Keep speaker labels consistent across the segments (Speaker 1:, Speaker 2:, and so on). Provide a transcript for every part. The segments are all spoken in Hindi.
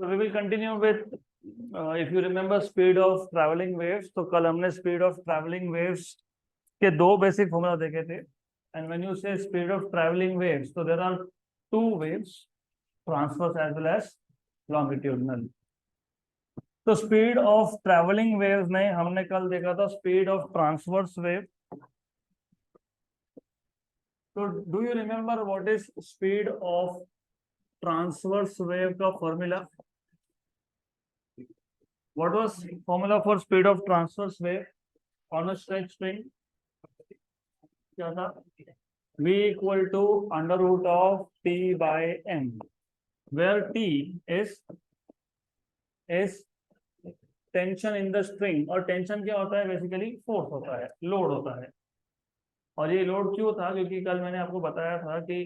Speaker 1: So we will continue with if you remember speed of traveling waves. तो कल हमने speed of traveling waves के दो basic formula देखे थे. And when you say speed of traveling waves, so there are two waves, transverse as well as longitudinal. तो speed of traveling waves में हमने कल देखा था speed of transverse wave. So do you remember what is speed of transverse wave का formula? What was formula for speed of transverse wave on a straight string? क्या था? V equal to under root of T by M, where T is tension in the string. और टेंशन क्या होता है? बेसिकली फोर्स होता है, लोड होता है. और ये लोड क्यों था? क्योंकि कल मैंने आपको बताया था कि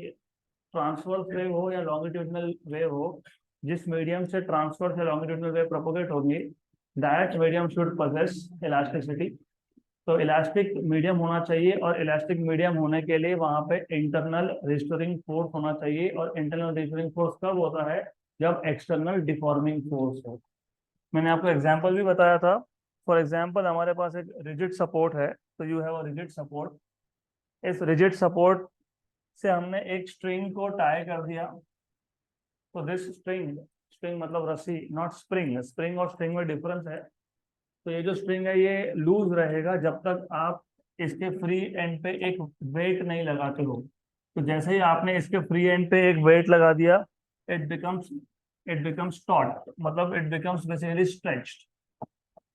Speaker 1: ट्रांसवर्स वेव हो या लॉन्गिट्यूडनल वेव हो, जिस मीडियम से ट्रांसवर्स या लॉन्गिट्यूडनल वेव प्रोपोगेट होगी, that medium should possess elasticity. तो इलास्टिक मीडियम होना चाहिए, और इलास्टिक मीडियम होने के लिए वहां पे इंटरनल रिस्टोरिंग फोर्स होना चाहिए. और इंटरनल रिस्टोरिंग फोर्स कब होता है? जब एक्सटर्नल डिफॉर्मिंग फोर्स हो. मैंने आपको एग्जांपल भी बताया था. फॉर एग्जांपल हमारे पास एक रिजिड सपोर्ट है, तो you have a rigid support. इस रिजिड सपोर्ट से हमने एक स्ट्रिंग को टाई कर दिया. तो दिस स्ट्रिंग, स्ट्रिंग मतलब रस्सी, नॉट स्प्रिंग. स्प्रिंग और स्ट्रिंग में डिफरेंस है. तो ये जो स्ट्रिंग है ये लूज रहेगा जब तक आप इसके फ्री एंड पे एक वेट नहीं लगाते हो. तो जैसे ही आपने इसके फ्री एंड पे एक वेट लगा दिया, इट बिकम्स टॉट, मतलब इट बिकम्स बेसिकली स्ट्रेच्ड.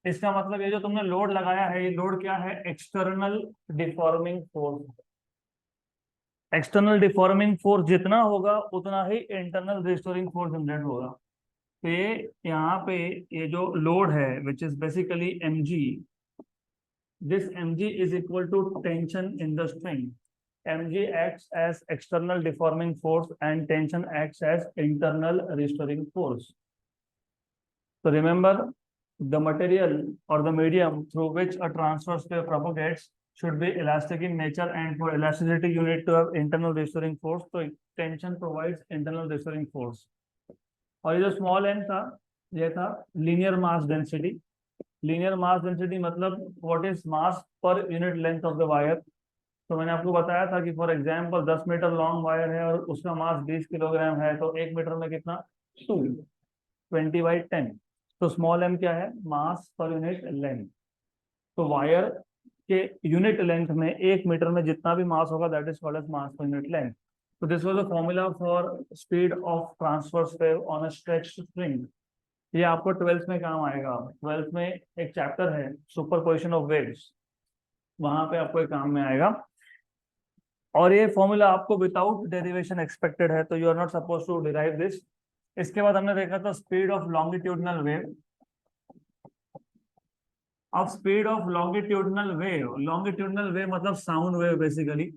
Speaker 1: इसका मतलब ये जो तुमने लोड लगाया है, ये लोड क्या है? External deforming force. External deforming force जितना होगा उतना ही इंटरनल रिस्टोरिंग फोर्स जनरेट होगा. तो ये यहाँ पे ये जो लोड है which is basically mg, this mg is equal to tension in the string. mg acts as external deforming force and tension acts as internal restoring force. So remember, the material or the medium through which a transverse wave propagates should be elastic in nature, and for elasticity you need to have internal restoring force. So tension provides internal restoring force. और ये जो स्मॉल m था, ये था linear mass density. Linear mass density मतलब what is mass per unit length of the wire. तो मैंने आपको बताया था कि for example 10 metre long wire है और उसका मास 20 किलोग्राम है, तो 1 मीटर में कितना? 20/10. तो स्मॉल m क्या है? Mass per unit length. तो वायर के यूनिट लेंथ में 1 मीटर में जितना भी मास होगा, that is called as mass per unit length. So this was the formula for speed of transverse wave on a stretched string. ये आपको 12th में काम आएगा. 12th में एक चैप्टर है सुपरपोजिशन ऑफ वेव्स, वहां पे आपको एक काम में आएगा. और ये फॉर्मूला आपको विदाउट डेरिवेशन एक्सपेक्टेड है, तो you are not suppose to derive this. इसके बाद हमने देखा था स्पीड ऑफ लॉन्गिट्यूडनल वेव. अब स्पीड ऑफ लॉन्गिट्यूडनल वेव मतलब साउंड वेव बेसिकली.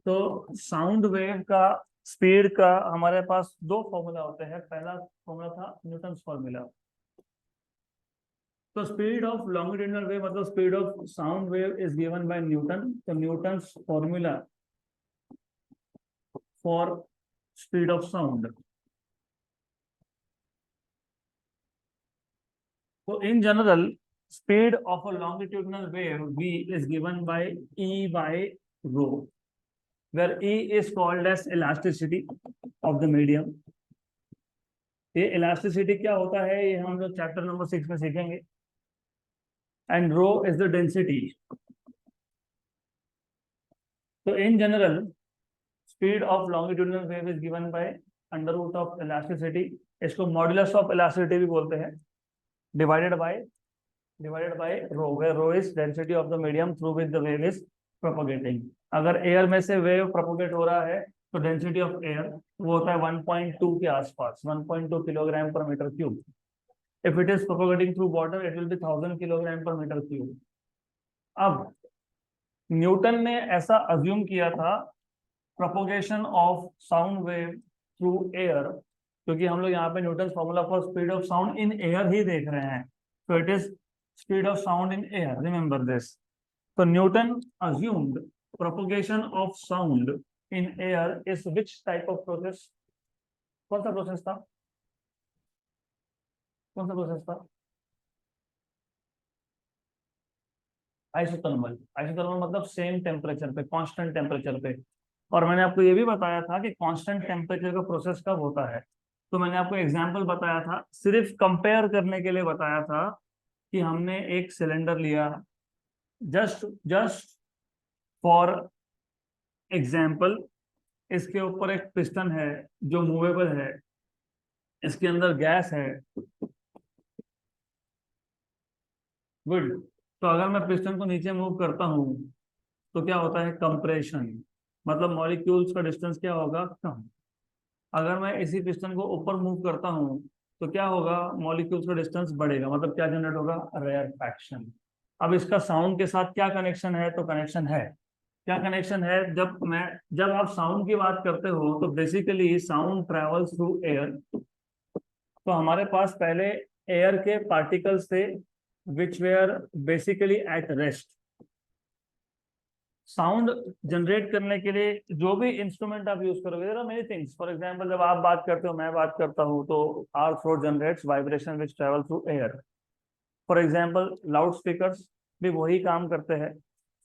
Speaker 1: तो साउंड वेव का स्पीड का हमारे पास दो फॉर्मूला होते हैं. पहला फॉर्मूला था न्यूटन्स फॉर्मूला. तो स्पीड ऑफ लॉन्गिट्यूडनल वेव मतलब speed of sound wave is given by Newton. तो Newton's formula for speed of sound. तो in general speed of a longitudinal wave v is given by E by rho, where E is called as elasticity of the medium. ये elasticity क्या होता है, ये हम लोग चैप्टर नंबर 6 में सीखेंगे. And rho is the density. So in general, speed of longitudinal wave is given by under root of elasticity. इसको modulus of elasticity भी बोलते हैं. divided by rho, where rho is density of the medium through which the wave is propagating. अगर एयर में से वेव प्रोपोगेट हो रहा है तो डेंसिटी ऑफ एयर वो होता है 1.2 के आसपास, 1.2 kilogram per metre cube. If it is propagating through water it will be 1000 kilogram per metre cube. अब न्यूटन ने ऐसा अज्यूम किया था propagation of sound wave through air, क्योंकि हम लोग यहाँ पे Newton formula for speed of sound in air ही देख रहे हैं. तो it is speed of sound in air, remember this. तो Newton assumed propagation of sound in air is which type of process? कौन सा प्रोसेस था? कौन सा प्रोसेस था? आइसोथर्मल। आइसोथर्मल मतलब सेम टेम्परेचर पे, कांस्टेंट टेम्परेचर पे। और मैंने आपको ये भी बताया था कि कांस्टेंट टेम्परेचर का प्रोसेस कब होता है। तो मैंने आपको एग्जांपल बताया था, सिर्फ कंपेयर करने के लिए बताया था कि हमने एक सिलेंडर लिया, जस्ट जस्ट फॉर एग्जाम्पल, इसके ऊपर एक पिस्टन है जो मूवेबल है, इसके अंदर गैस है, गुड। तो अगर मैं पिस्टन को नीचे मूव करता हूँ तो क्या होता है? कंप्रेशन। मतलब मॉलिक्यूल्स का डिस्टेंस क्या होगा? कम। अगर मैं इसी पिस्टन को ऊपर मूव करता हूँ तो क्या होगा? मॉलिक्यूल्स का डिस्टेंस बढ़ेगा। मतलब क्या जनरेट होगा? रेयरफैक्शन। अब इसका साउंड के साथ क्या कनेक्शन है? तो कनेक्शन है। क्या कनेक्शन है? जब आप साउंड की बात करते हो तो basically sound travels through air. तो हमारे पास पहले एयर के पार्टिकल्स थे which were basically at rest. Sound generate करने के लिए जो भी इंस्ट्रूमेंट आप यूज करोगे, there are many things. For example, जब आप बात करते हो, मैं बात करता हूँ, तो our throat generates vibration which travel through air. For example, loud speakers भी वही काम करते हैं।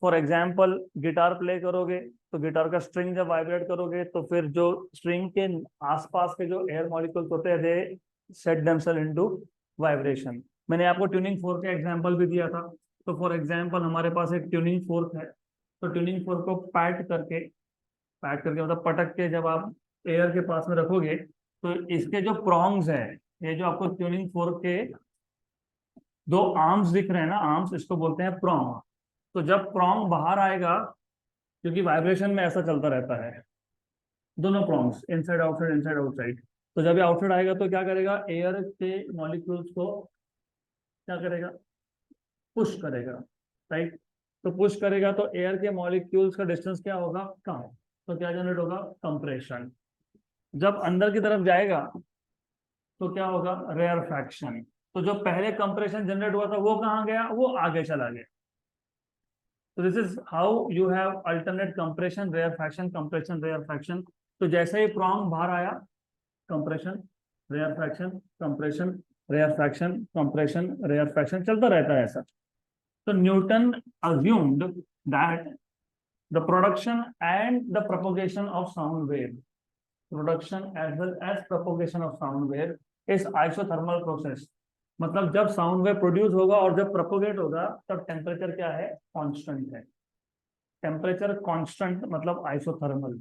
Speaker 1: फॉर एग्जांपल, गिटार प्ले करोगे तो गिटार का स्ट्रिंग जब वाइब्रेट करोगे तो फिर जो स्ट्रिंग के आसपास के जो एयर मॉलिक्यूल्स होते हैं, दे सेट देमसेल्फ इनटू वाइब्रेशन। मैंने आपको ट्यूनिंग फोर्क का एग्जांपल भी दिया था। तो फॉर एग्जांपल, हमारे पास एक ट्यूनिंग फोर्क है, तो ट्यूनिंग फोर्क को पैट करके मतलब पटक के जब आप एयर के पास में रखोगे तो इसके जो प्रॉन्ग्स है, ये जो आपको ट्यूनिंग फोर्क के दो आर्म्स दिख रहे हैं ना, आर्म्स, इसको बोलते हैं प्रॉन्ग। तो जब प्रॉन्ग बाहर आएगा, क्योंकि वाइब्रेशन में ऐसा चलता रहता है, दोनों prongs, inside outside, inside outside. तो जब ये आउटसाइड आएगा तो क्या करेगा? एयर के मॉलिक्यूल्स को क्या करेगा? पुश करेगा, राइट। तो पुश करेगा तो एयर के मॉलिक्यूल्स का डिस्टेंस क्या होगा? कम। तो क्या जनरेट होगा? कंप्रेशन। जब अंदर की तरफ जाएगा तो क्या होगा? रेयरफैक्शन। तो जो पहले कंप्रेशन जनरेट हुआ था वो कहाँ गया? वो आगे चला गया। तो this is how you have alternate compression, rarefaction, compression, rarefaction. तो जैसे ही प्रॉन्ग बाहर आया, compression, rarefaction, compression, rarefaction, compression, rarefaction, चलता रहता है ऐसा। तो Newton assumed that the production and the propagation of sound wave, production as well as propagation of sound wave is isothermal process। मतलब जब साउंड वेव प्रोड्यूस होगा और जब प्रोपोगेट होगा तब टेम्परेचर क्या है? कांस्टेंट है। टेम्परेचर कांस्टेंट मतलब आइसोथर्मल।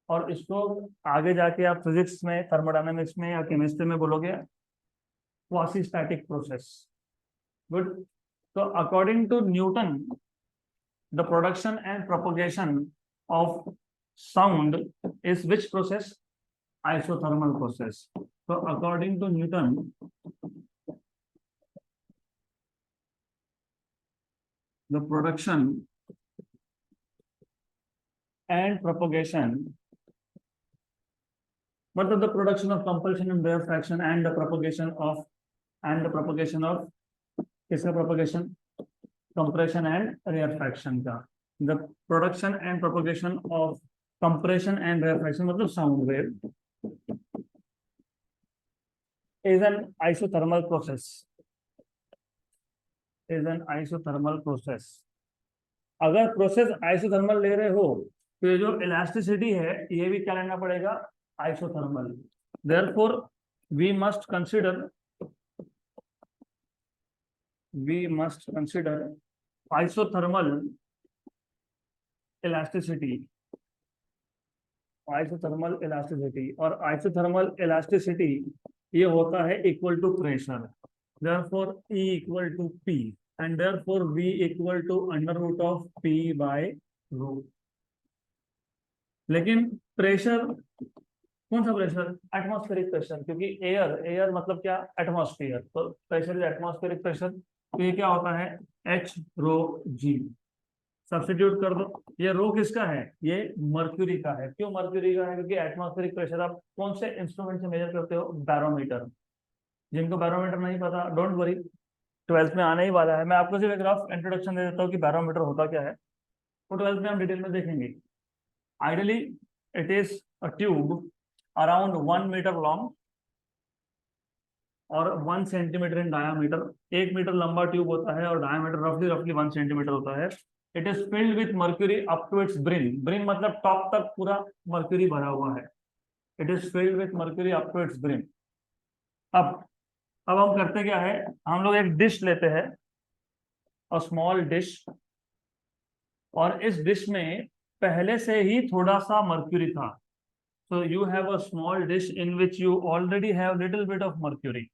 Speaker 1: और इसको आगे जाके आप फिजिक्स में, थर्मोडायनेमिक्स में या केमिस्ट्री में बोलोगे क्वासी स्टैटिक प्रोसेस। गुड। तो according to Newton, the production and propagation of sound is which process? Isothermal process. So according to Newton, the production and propagation, what are the production of compulsion and rarefaction and the propagation of किसका propagation? Compression and rarefaction का। The production and propagation of compression and rarefaction मतलब sound wave is an isothermal process, is an isothermal process। अगर प्रोसेस आइसोथर्मल ले रहे हो तो ये जो इलास्टिसिटी है ये भी क्या लेना पड़ेगा? Isothermal. Therefore we must consider isothermal elasticity, isothermal elasticity. और आइसोथर्मल इलास्टिसिटी ये होता है equal to pressure. therefore E equal to P and therefore V equal to under root of P by rho। लेकिन प्रेशर, कौन सा प्रेशर? एटमॉस्फेरिक प्रेशर, क्योंकि एयर, एयर मतलब क्या? एटमॉस्फेयर। तो प्रेशर इज एटमॉस्फेरिक प्रेशर। तो ये क्या होता है? एच रो जी। सब्स्टिट्यूट कर दो। ये रो किसका है? ये मर्क्यूरी का है। क्यों मर्क्यूरी का है? क्योंकि एटमॉस्फेरिक प्रेशर आप कौन से इंस्ट्रूमेंट से मेजर करते हो? बैरोमीटर। जिनको बैरोमीटर नहीं पता, डोंट वरी, ट्वेल्थ में आने ही वाला है। मैं आपको सिर्फ एक रफ इंट्रोडक्शन दे देता हूँ कि बैरोमीटर होता क्या है, तो ट्वेल्थ में हम डिटेल में देखेंगे। Ideally it is a tube around 1 meter long और 1 सेंटीमीटर इन डायामीटर, 1 मीटर लंबा ट्यूब होता है और डायामीटर रफली रफली 1 सेंटीमीटर होता है। It is filled with mercury up to its brim, brim मतलब टॉप तक पूरा मर्क्यूरी भरा हुआ है। It is filled with mercury up to its brim. अब अब हम करते क्या है, हम लोग एक डिश लेते हैं, और स्मॉल डिश, और इस डिश में पहले से ही थोड़ा सा मर्क्यूरी था। So you have a small dish in which you already have little bit of mercury.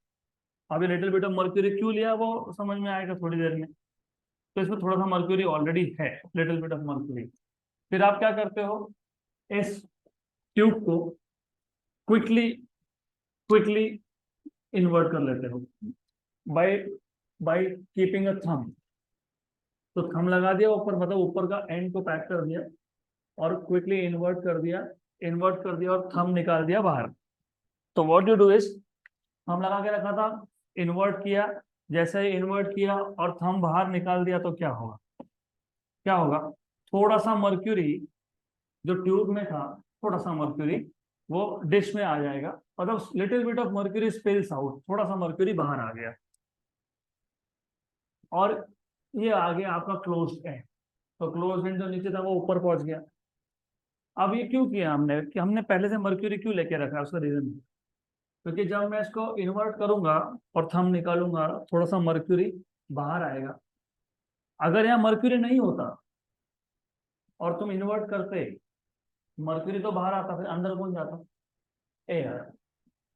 Speaker 1: अभी लिटिल बिट ऑफ मर्क्यूरी क्यों लिया वो समझ में आएगा थोड़ी देर में। तो इसमें थोड़ा सा मर्क्यूरी ऑलरेडी है, लिटिल बिट ऑफ मर्क्यूरी। फिर आप क्या करते हो, इस ट्यूब को क्विकली क्विकली इन्वर्ट कर लेते हो by by keeping a thumb. तो थंब लगा दिया ऊपर, मतलब ऊपर का एंड को पैक कर दिया और क्विकली इन्वर्ट कर दिया और थंब निकाल दिया बाहर। तो what you do is, thumb लगा के रखा था, इन्वर्ट किया, जैसे ही इन्वर्ट किया और थंब बाहर निकाल दिया तो क्या होगा, क्या होगा, थोड़ा सा मर्क्यूरी जो ट्यूब में था, थोड़ा सा मर्क्यूरी वो डिश में आ जाएगा, मतलब little bit of mercury spills out, थोड़ा सा मर्क्यूरी बाहर आ गया, और ये आ गया आपका क्लोज्ड एंड। तो क्लोज्ड एंड जो नीचे था वो ऊपर पहुंच गया। अब ये क्यों किया हमने, कि हमने पहले से मर्क्यूरी क्यों लेके रखा है, उसका रीजन, क्योंकि जब मैं इसको इन्वर्ट करूंगा और थंब निकालूंगा, थोड़ा सा मर्क्यूरी बाहर आएगा। अगर यहाँ मर्क्यूरी नहीं होता और तुम इन्वर्ट करते, मर्क्यूरी तो बाहर आता, फिर अंदर कौन जाता, एयर,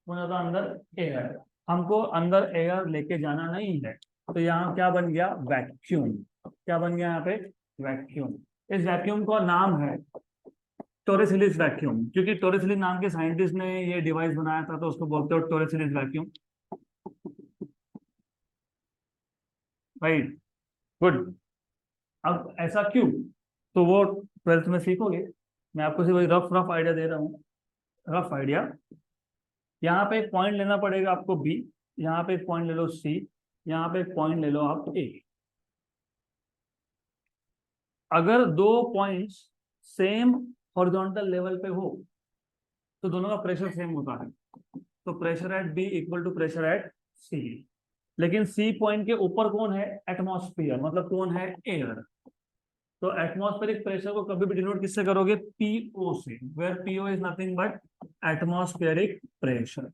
Speaker 1: कौन जाता अंदर, एयर। हमको अंदर एयर लेके जाना नहीं है, तो यहाँ क्या बन गया, वैक्यूम। क्या बन गया यहाँ पे, वैक्यूम। इस वैक्यूम का नाम है टोरेसिलिस वैक्यूम, क्योंकि टोरेसिलिस नाम के साइंटिस्ट ने ये डिवाइस बनाया था, तो उसको बोलते हो टोरेसिलिस वैक्यूम। Right, good. अब ऐसा क्यों, तो वो ट्वेल्थ में सीखोगे। मैं आपको सिर्फ रफ रफ आइडिया दे रहा हूँ, रफ आइडिया। यहाँ पे एक पॉइंट लेना पड़ेगा आपको बी, यहाँ पे एक पॉइंट ले लो सी, यहाँ पे एक पॉइंट ले लो आप ए। अगर दो पॉइंट्स सेम हॉरिजॉन्टल लेवल पे हो तो दोनों का प्रेशर सेम होता है। तो pressure at B equal to pressure at C. लेकिन सी पॉइंट के ऊपर कौन है, एटमॉस्फेयर, मतलब कौन है, एयर। तो एटमॉस्फेरिक प्रेशर को कभी भी डिनोट किससे करोगे, पीओ से, where PO is nothing but atmospheric pressure.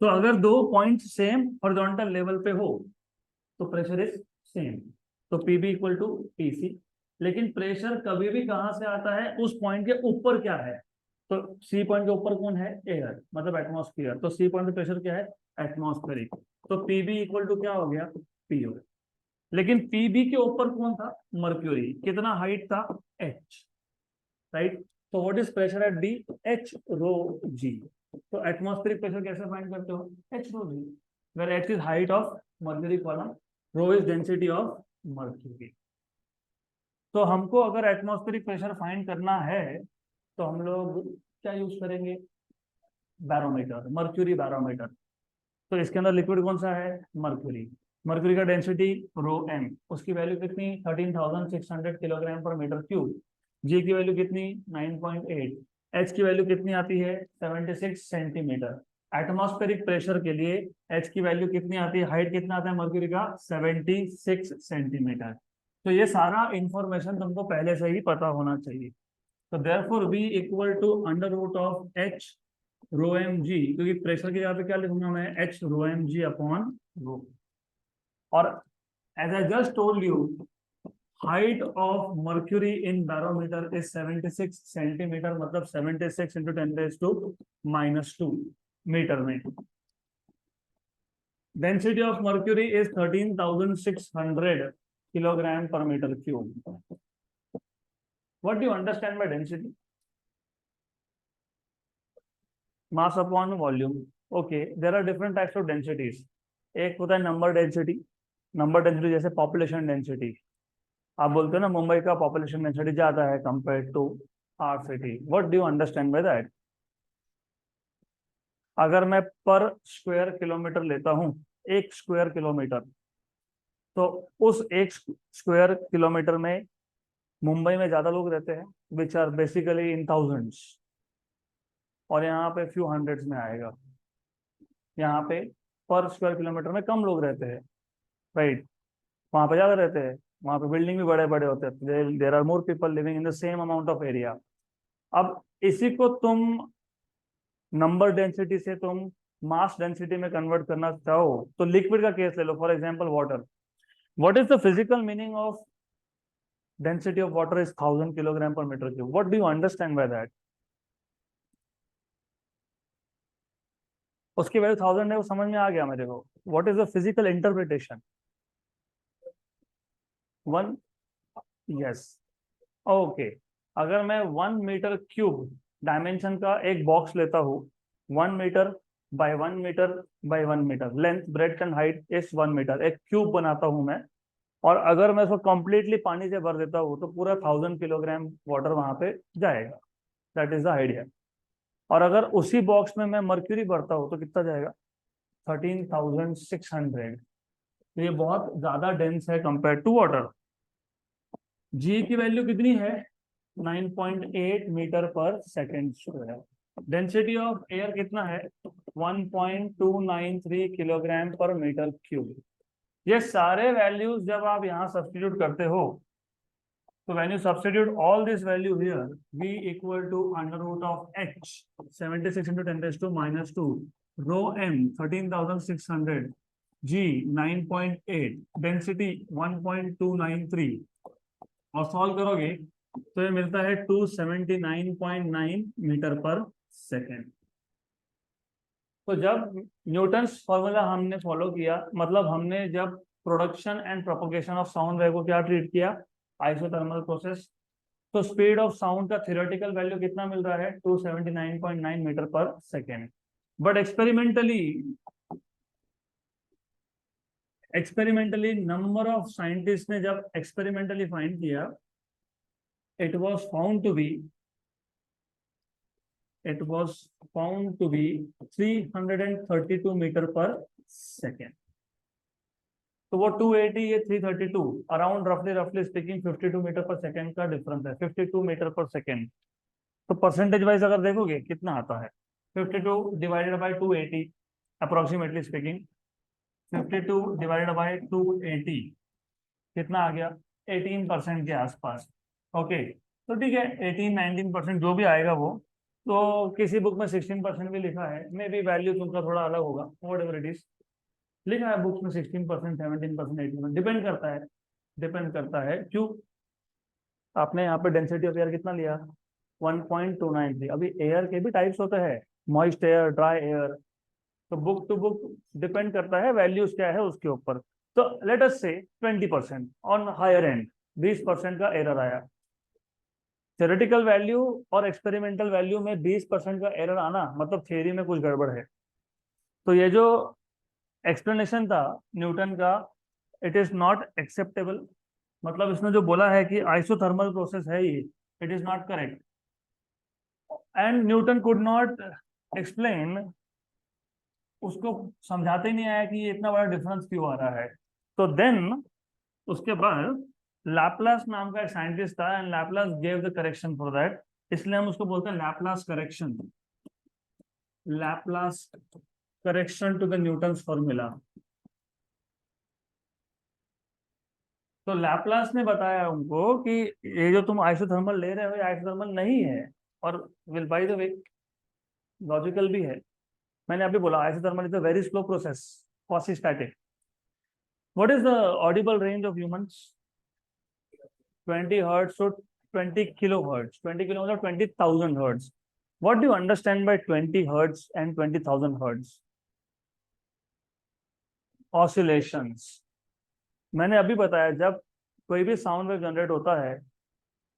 Speaker 1: तो अगर दो पॉइंट सेम हॉरिजॉन्टल लेवल पे हो तो प्रेशर इज सेम, तो पीबी इक्वल टू पीसी। लेकिन प्रेशर कभी भी कहां से आता है, उस पॉइंट के ऊपर क्या है। तो सी पॉइंट के ऊपर कौन है, एयर, मतलब एटमॉस्फेयर। तो सी पॉइंट पे प्रेशर क्या है, एटमॉस्फेरिक। तो पीबी इक्वल टू क्या हो गया, पीओ। लेकिन पीबी के ऊपर कौन था, मर्क्यूरी। कितना हाइट था, एच, राइट। तो what is pressure at D, H rho G. तो एटमॉस्फेरिक प्रेशर कैसे फाइंड करते हो, H rho G, where H is height of mercury column, rho is density of mercury. तो हमको अगर एटमॉस्फेरिक प्रेशर फाइंड करना है तो हम लोग क्या यूज करेंगे, बैरोमीटर, मर्क्यूरी बैरोमीटर। तो इसके अंदर लिक्विड कौन सा है, मर्क्यूरी। मर्क्यूरी का डेंसिटी रो एम, उसकी वैल्यू कितनी, 13,600 किलोग्राम पर मीटर क्यूब। जी की वैल्यू कितनी, 9.8। एच की वैल्यू कितनी आती है, 76 सेंटीमीटर। एटमॉस्फेरिक प्रेशर के लिए एच की वैल्यू कितनी आती है, हाइट कितना आता है मर्क्यूरी का, 76 सेंटीमीटर। तो ये सारा इंफॉर्मेशन तुमको पहले से ही पता होना चाहिए। तो therefore V equal to under root of H rho M G, क्योंकि प्रेशर की जगह पे क्या लिखूंगा मैं, H rho M G upon rho. और as I just told you, height of mercury in barometer is 76 centimetre, मतलब 76 इंटू 10⁻⁻² मीटर में। Density of mercury is 13,600 kilogram per metre cube. What do you understand by density, mass upon volume. Okay, there are different types of densities. एक होता है नंबर डेंसिटी, नंबर डेंसिटी जैसे पॉपुलेशन डेंसिटी। आप बोलते हो ना मुंबई का पॉपुलेशन डेंसिटी ज्यादा है compare to our city, what do you understand by that. अगर मैं पर स्क्वायर किलोमीटर लेता हूँ, एक स्क्वायर किलोमीटर, तो उस एक स्क्वायर किलोमीटर में मुंबई में ज्यादा लोग रहते हैं, which are basically in thousands, और यहाँ पे फ्यू हंड्रेड्स में आएगा। यहाँ पे पर स्क्वायर किलोमीटर में कम लोग रहते हैं, राइट, वहाँ पे ज़्यादा रहते हैं, वहाँ पे बिल्डिंग भी बड़े बड़े होते हैं, there are more people living in the same amount of area. अब इसी को तुम नंबर डेंसिटी से तुम मास डेंसिटी में कन्वर्ट करना चाहो तो लिक्विड का केस ले लो, for example water. What is the physical meaning of density of water is 1000 kilogram per metre cube? What do you understand by that? उसकी वैल्यू 1000 है, वो समझ में आ गया मेरे को। What is the physical interpretation? One, yes, okay. अगर मैं 1 मीटर क्यूब डायमेंशन का एक बॉक्स लेता हूँ, 1 metre by 1 metre by 1 metre, length breadth and height is 1 metre, एक क्यूब बनाता हूँ मैं, और अगर मैं उसको कंप्लीटली पानी से भर देता हूँ तो पूरा 1000 किलोग्राम वाटर वहां पे जाएगा। That is the idea. और अगर उसी बॉक्स में मैं मर्क्यूरी भरता हूँ तो कितना जाएगा? 13,600। तो ये बहुत ज्यादा डेंस है कंपेयर टू वाटर। जी की वैल्यू कितनी है? 9.8 metre per second square. Density of air कितना है? 1.293 किलोग्राम पर मीटर क्यूब। ये सारे वैल्यूज जब आप यहाँ सब्स्टिट्यूट करते हो, तो when you substitute all this value here, v equal to under root of h 76 into 10 raised to minus 2 rho m 13,600 g 9.8 density 1.293 और सॉल्व करोगे तो ये मिलता है 279.9 मीटर पर सेकेंड। तो जब न्यूटन्स फॉर्मूला हमने फॉलो किया, मतलब हमने जब production and propagation of sound wave को क्या ट्रीट किया? Isothermal process. तो स्पीड ऑफ साउंड का थ्योरेटिकल वैल्यू कितना मिल रहा है? 279.9 metre per second. But experimentally number of scientist ने जब एक्सपेरिमेंटली फाइंड किया, it was found to be 332 metre per second. तो वो 280, ये 332, अराउंड रफली स्पीकिंग 52 मीटर पर सेकेंड का डिफरेंस है, 52 मीटर पर सेकेंड। तो परसेंटेज वाइज अगर देखोगे कितना आता है? 52 divided by 280, approximately speaking 52 divided by 280 कितना आ गया? 18% के आसपास। ओके, तो ठीक है, 18-19% जो भी आएगा वो। तो किसी बुक में 16% भी लिखा है, मे बी वैल्यू तुमका थोड़ा अलग होगा, वॉट एवर इट इज। लिखा है बुक में 16%, 17%, 18%, डिपेंड करता है। क्यों? आपने यहाँ पे डेंसिटी ऑफ एयर कितना लिया? 1.293। अभी एयर के भी टाइप्स होते हैं, मॉइस्ट एयर, ड्राई एयर, तो बुक टू बुक डिपेंड करता है वैल्यूज क्या है उसके ऊपर। तो लेट अस से 20% ऑन हायर एंड, 20% का एरर आया। थ्योरेटिकल वैल्यू और एक्सपेरिमेंटल वैल्यू में 20% का एरर आना मतलब थियरी में कुछ गड़बड़ है। तो ये जो एक्सप्लेनेशन था न्यूटन का, इट इज नॉट एक्सेप्टेबल। मतलब इसने जो बोला है कि आइसोथर्मल प्रोसेस है ये, it is not correct, and Newton could not explain, उसको समझाते नहीं आया कि ये इतना बड़ा डिफरेंस क्यों आ रहा है। तो देन उसके बाद लैपलास नाम का एक साइंटिस्ट था, and Laplace gave the correction for that, इसलिए हम उसको बोलते हैं Laplace correction, Laplace correction to the Newton's formula. तो लैपलास ने बताया उनको कि ये जो तुम आइसोथर्मल ले रहे हो ये आइसोथर्मल नहीं है, और will by the way logical भी है। मैंने अभी बोला isothermal is a very slow process, quasi static. What is the audible range of humans? 20 hertz to 20 kilo hertz. 20 kilo मतलब 20,000 hertz. What do you understand by 20 hertz and 20,000 hertz? Oscillations. मैंने अभी बताया जब कोई भी साउंड वेव जनरेट होता है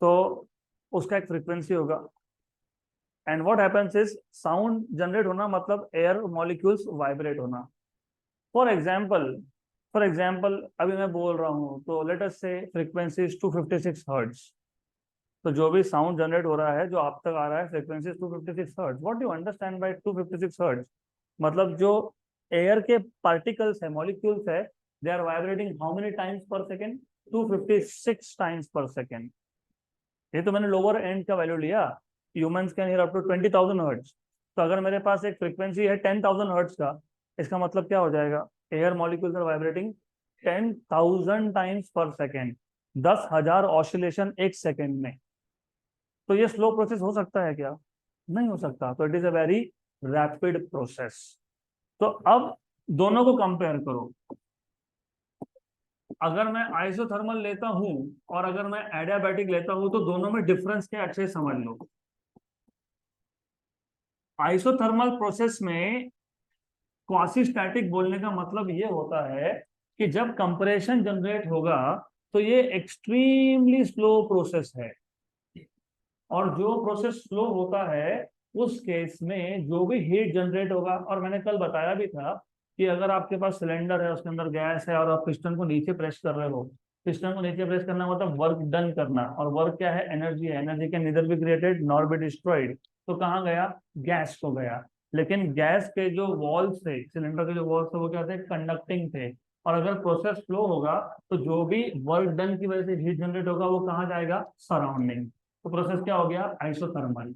Speaker 1: तो उसका एक फ्रीक्वेंसी होगा, and what happens is sound generate होना मतलब एयर मॉलिक्यूल्स वाइब्रेट होना। फॉर एग्जाम्पल अभी मैं बोल रहा हूँ तो लेट अस से फ्रीक्वेंसी इज 256 हर्ट्ज। तो जो भी साउंड जनरेट हो रहा है जो आप तक आ रहा है frequency 256 hertz. What do understand by 256 hertz? मतलब जो एयर के पार्टिकल्स है, मॉलिक्यूल्स है, they are vibrating how many times per second? 256 times per second. ये तो मैंने लोअर एंड का वैल्यू लिया, humans can hear up to 20,000 hertz. तो अगर मेरे पास एक फ्रीक्वेंसी है 10,000 हर्ट्ज का, इसका मतलब क्या हो जाएगा, air molecules are vibrating 10,000 times per second, 10,000 oscillation एक सेकेंड में। तो ये स्लो प्रोसेस हो सकता है क्या? नहीं हो सकता। तो it is a very rapid process. तो अब दोनों को कंपेयर करो। अगर मैं आइसोथर्मल लेता हूं और अगर मैं एडियाबैटिक लेता हूं तो दोनों में डिफरेंस क्या, अच्छे से समझ लो। आइसोथर्मल प्रोसेस में क्वासी स्टैटिक बोलने का मतलब ये होता है कि जब कंप्रेशन जनरेट होगा तो ये एक्सट्रीमली स्लो प्रोसेस है, और जो प्रोसेस स्लो होता है उस केस में जो भी हीट जनरेट होगा, और मैंने कल बताया भी था कि अगर आपके पास सिलेंडर है, उसके अंदर गैस है और आप पिस्टन को नीचे प्रेस कर रहे हो, पिस्टन को नीचे प्रेस करना मतलब वर्क डन करना, और वर्क क्या है, एनर्जी है, energy can neither be created nor be destroyed. तो कहाँ गया, गैस को गया। लेकिन गैस के जो वॉल्स थे, सिलेंडर के जो वॉल्स थे वो क्या थे, कंडक्टिंग थे। और अगर प्रोसेस स्लो होगा तो जो भी वर्क डन की वजह से हीट जनरेट होगा वो कहाँ जाएगा, सराउंडिंग। तो प्रोसेस क्या हो गया, आइसोथर्मल।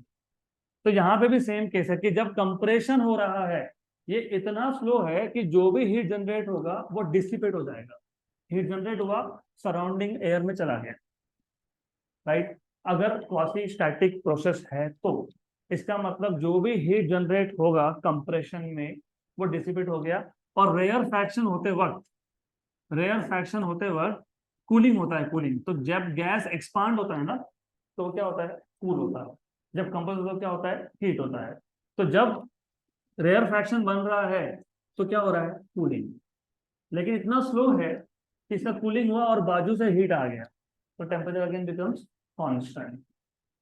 Speaker 1: तो यहाँ पे भी सेम केस है कि जब कंप्रेशन हो रहा है ये इतना स्लो है कि जो भी हीट जनरेट होगा वो डिसिपेट हो जाएगा। हीट जनरेट हुआ, सराउंडिंग एयर में चला गया, राइट। अगर क्वासी स्टैटिक प्रोसेस है तो इसका मतलब जो भी हीट जनरेट होगा कंप्रेशन में वो डिसिपेट हो गया। और रेयर फ्रैक्शन होते वक्त कूलिंग होता है, कूलिंग। तो जब गैस एक्सपांड होता है ना तो क्या होता है, कूल होता है। जब कंप्रेस होता है क्या होता है, हीट होता है। तो जब रेयर फ्रैक्शन बन रहा है तो क्या हो रहा है, कूलिंग। लेकिन इतना स्लो है कि इसका कूलिंग हुआ और बाजू से हीट आ गया, तो टेम्परेचर अगेन बिकम्स कांस्टेंट।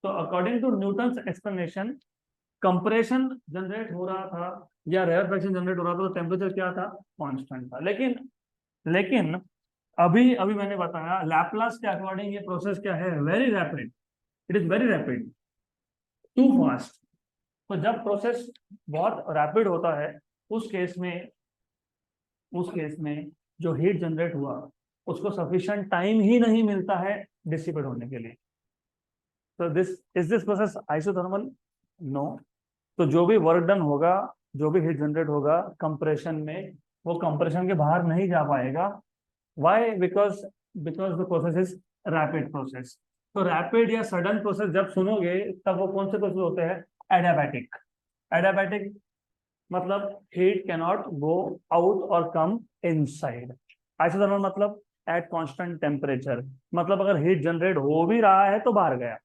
Speaker 1: तो according to Newton's explanation, compression generate हो रहा था या रेयर फ्रैक्शन जनरेट हो रहा था तो टेम्परेचर क्या था, कांस्टेंट था। लेकिन लेकिन अभी अभी मैंने बताया लैपलास के अकॉर्डिंग ये प्रोसेस क्या है, very rapid. It is very rapid, too fast. तो जब प्रोसेस बहुत रैपिड होता है उस केस में उस केस में जो हीट जनरेट हुआ उसको सफिशिएंट टाइम ही नहीं मिलता है डिसिपेट होने के लिए। तो दिस प्रोसेस आइसोथर्मल? नो। तो जो भी वर्क डन होगा, जो भी हीट जनरेट होगा कंप्रेशन में, वो कंप्रेशन के बाहर नहीं जा पाएगा। Why? Because the process is rapid process. तो रैपिड या सडन प्रोसेस जब सुनोगे तब वो कौन से प्रोसेस होते हैं, एडियाबैटिक। एडियाबैटिक मतलब हीट कैनॉट गो आउट और कम इनसाइड। आइसोथर्मल मतलब एट कांस्टेंट टेम्परेचर, मतलब अगर हीट जनरेट हो भी रहा है तो बाहर गया,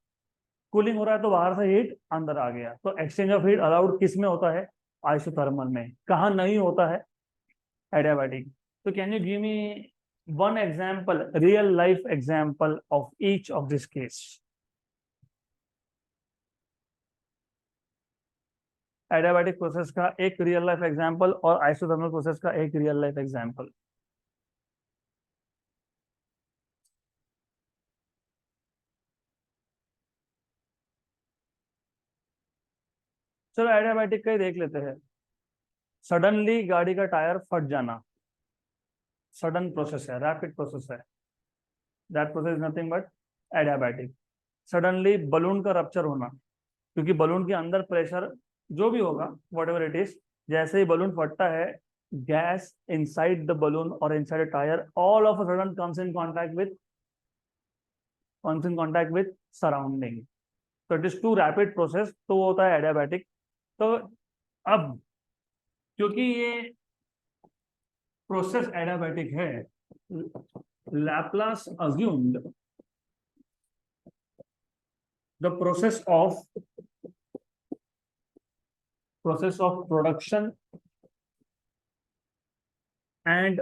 Speaker 1: कूलिंग हो रहा है तो बाहर से हीट अंदर आ गया। तो एक्सचेंज ऑफ हीट अलाउड किस में होता है, आइसोथर्मल में। कहाँ नहीं होता है, एडियाबैटिक। तो can you give me one example, real life example of each of this case? Adiabatic process का एक रियल लाइफ एग्जाम्पल और आइसोथर्मल प्रोसेस का एक रियल लाइफ एग्जाम्पल। चलो एडियाबैटिक का ही देख लेते हैं। सडनली गाड़ी का टायर फट जाना, सडन प्रोसेस है, रैपिड प्रोसेस है। That process nothing but adiabatic. Suddenly balloon का रप्चर होना, क्योंकि बलून के अंदर प्रेशर जो भी होगा वट एवर इट इज, जैसे ही बलून फटता है गैस इनसाइड द बलून और inside tyre all of a sudden comes in contact with surrounding. तो it is too rapid process, तो वो होता है एडियाबैटिक। तो अब क्योंकि ये प्रोसेस एडियाबैटिक है, Laplace assumed the process of production and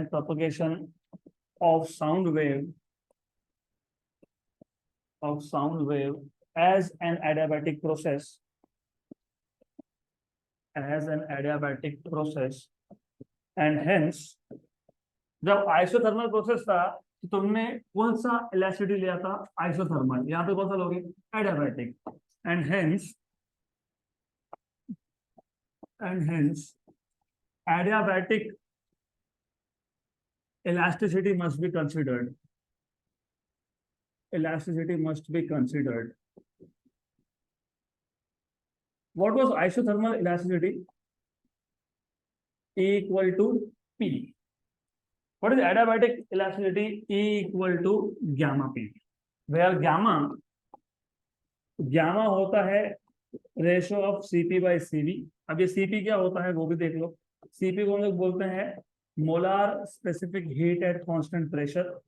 Speaker 1: propagation of sound wave as an adiabatic process, and hence जब आइसोथर्मल प्रोसेस था तो तुमने कौन सा इलास्टिसिटी लिया था, आइसोथर्मल। यहाँ पे कौन सा लोगे, adiabatic. And hence adiabatic elasticity must be considered. Elasticity must be considered. What was isothermal elasticity? E equal to P. What is adiabatic elasticity? E equal to gamma P. Where gamma होता है ratio of Cp by Cv. अब ये Cp क्या होता है वो भी देख लो. Cp को हम लोग बोलते हैं molar specific heat at constant pressure.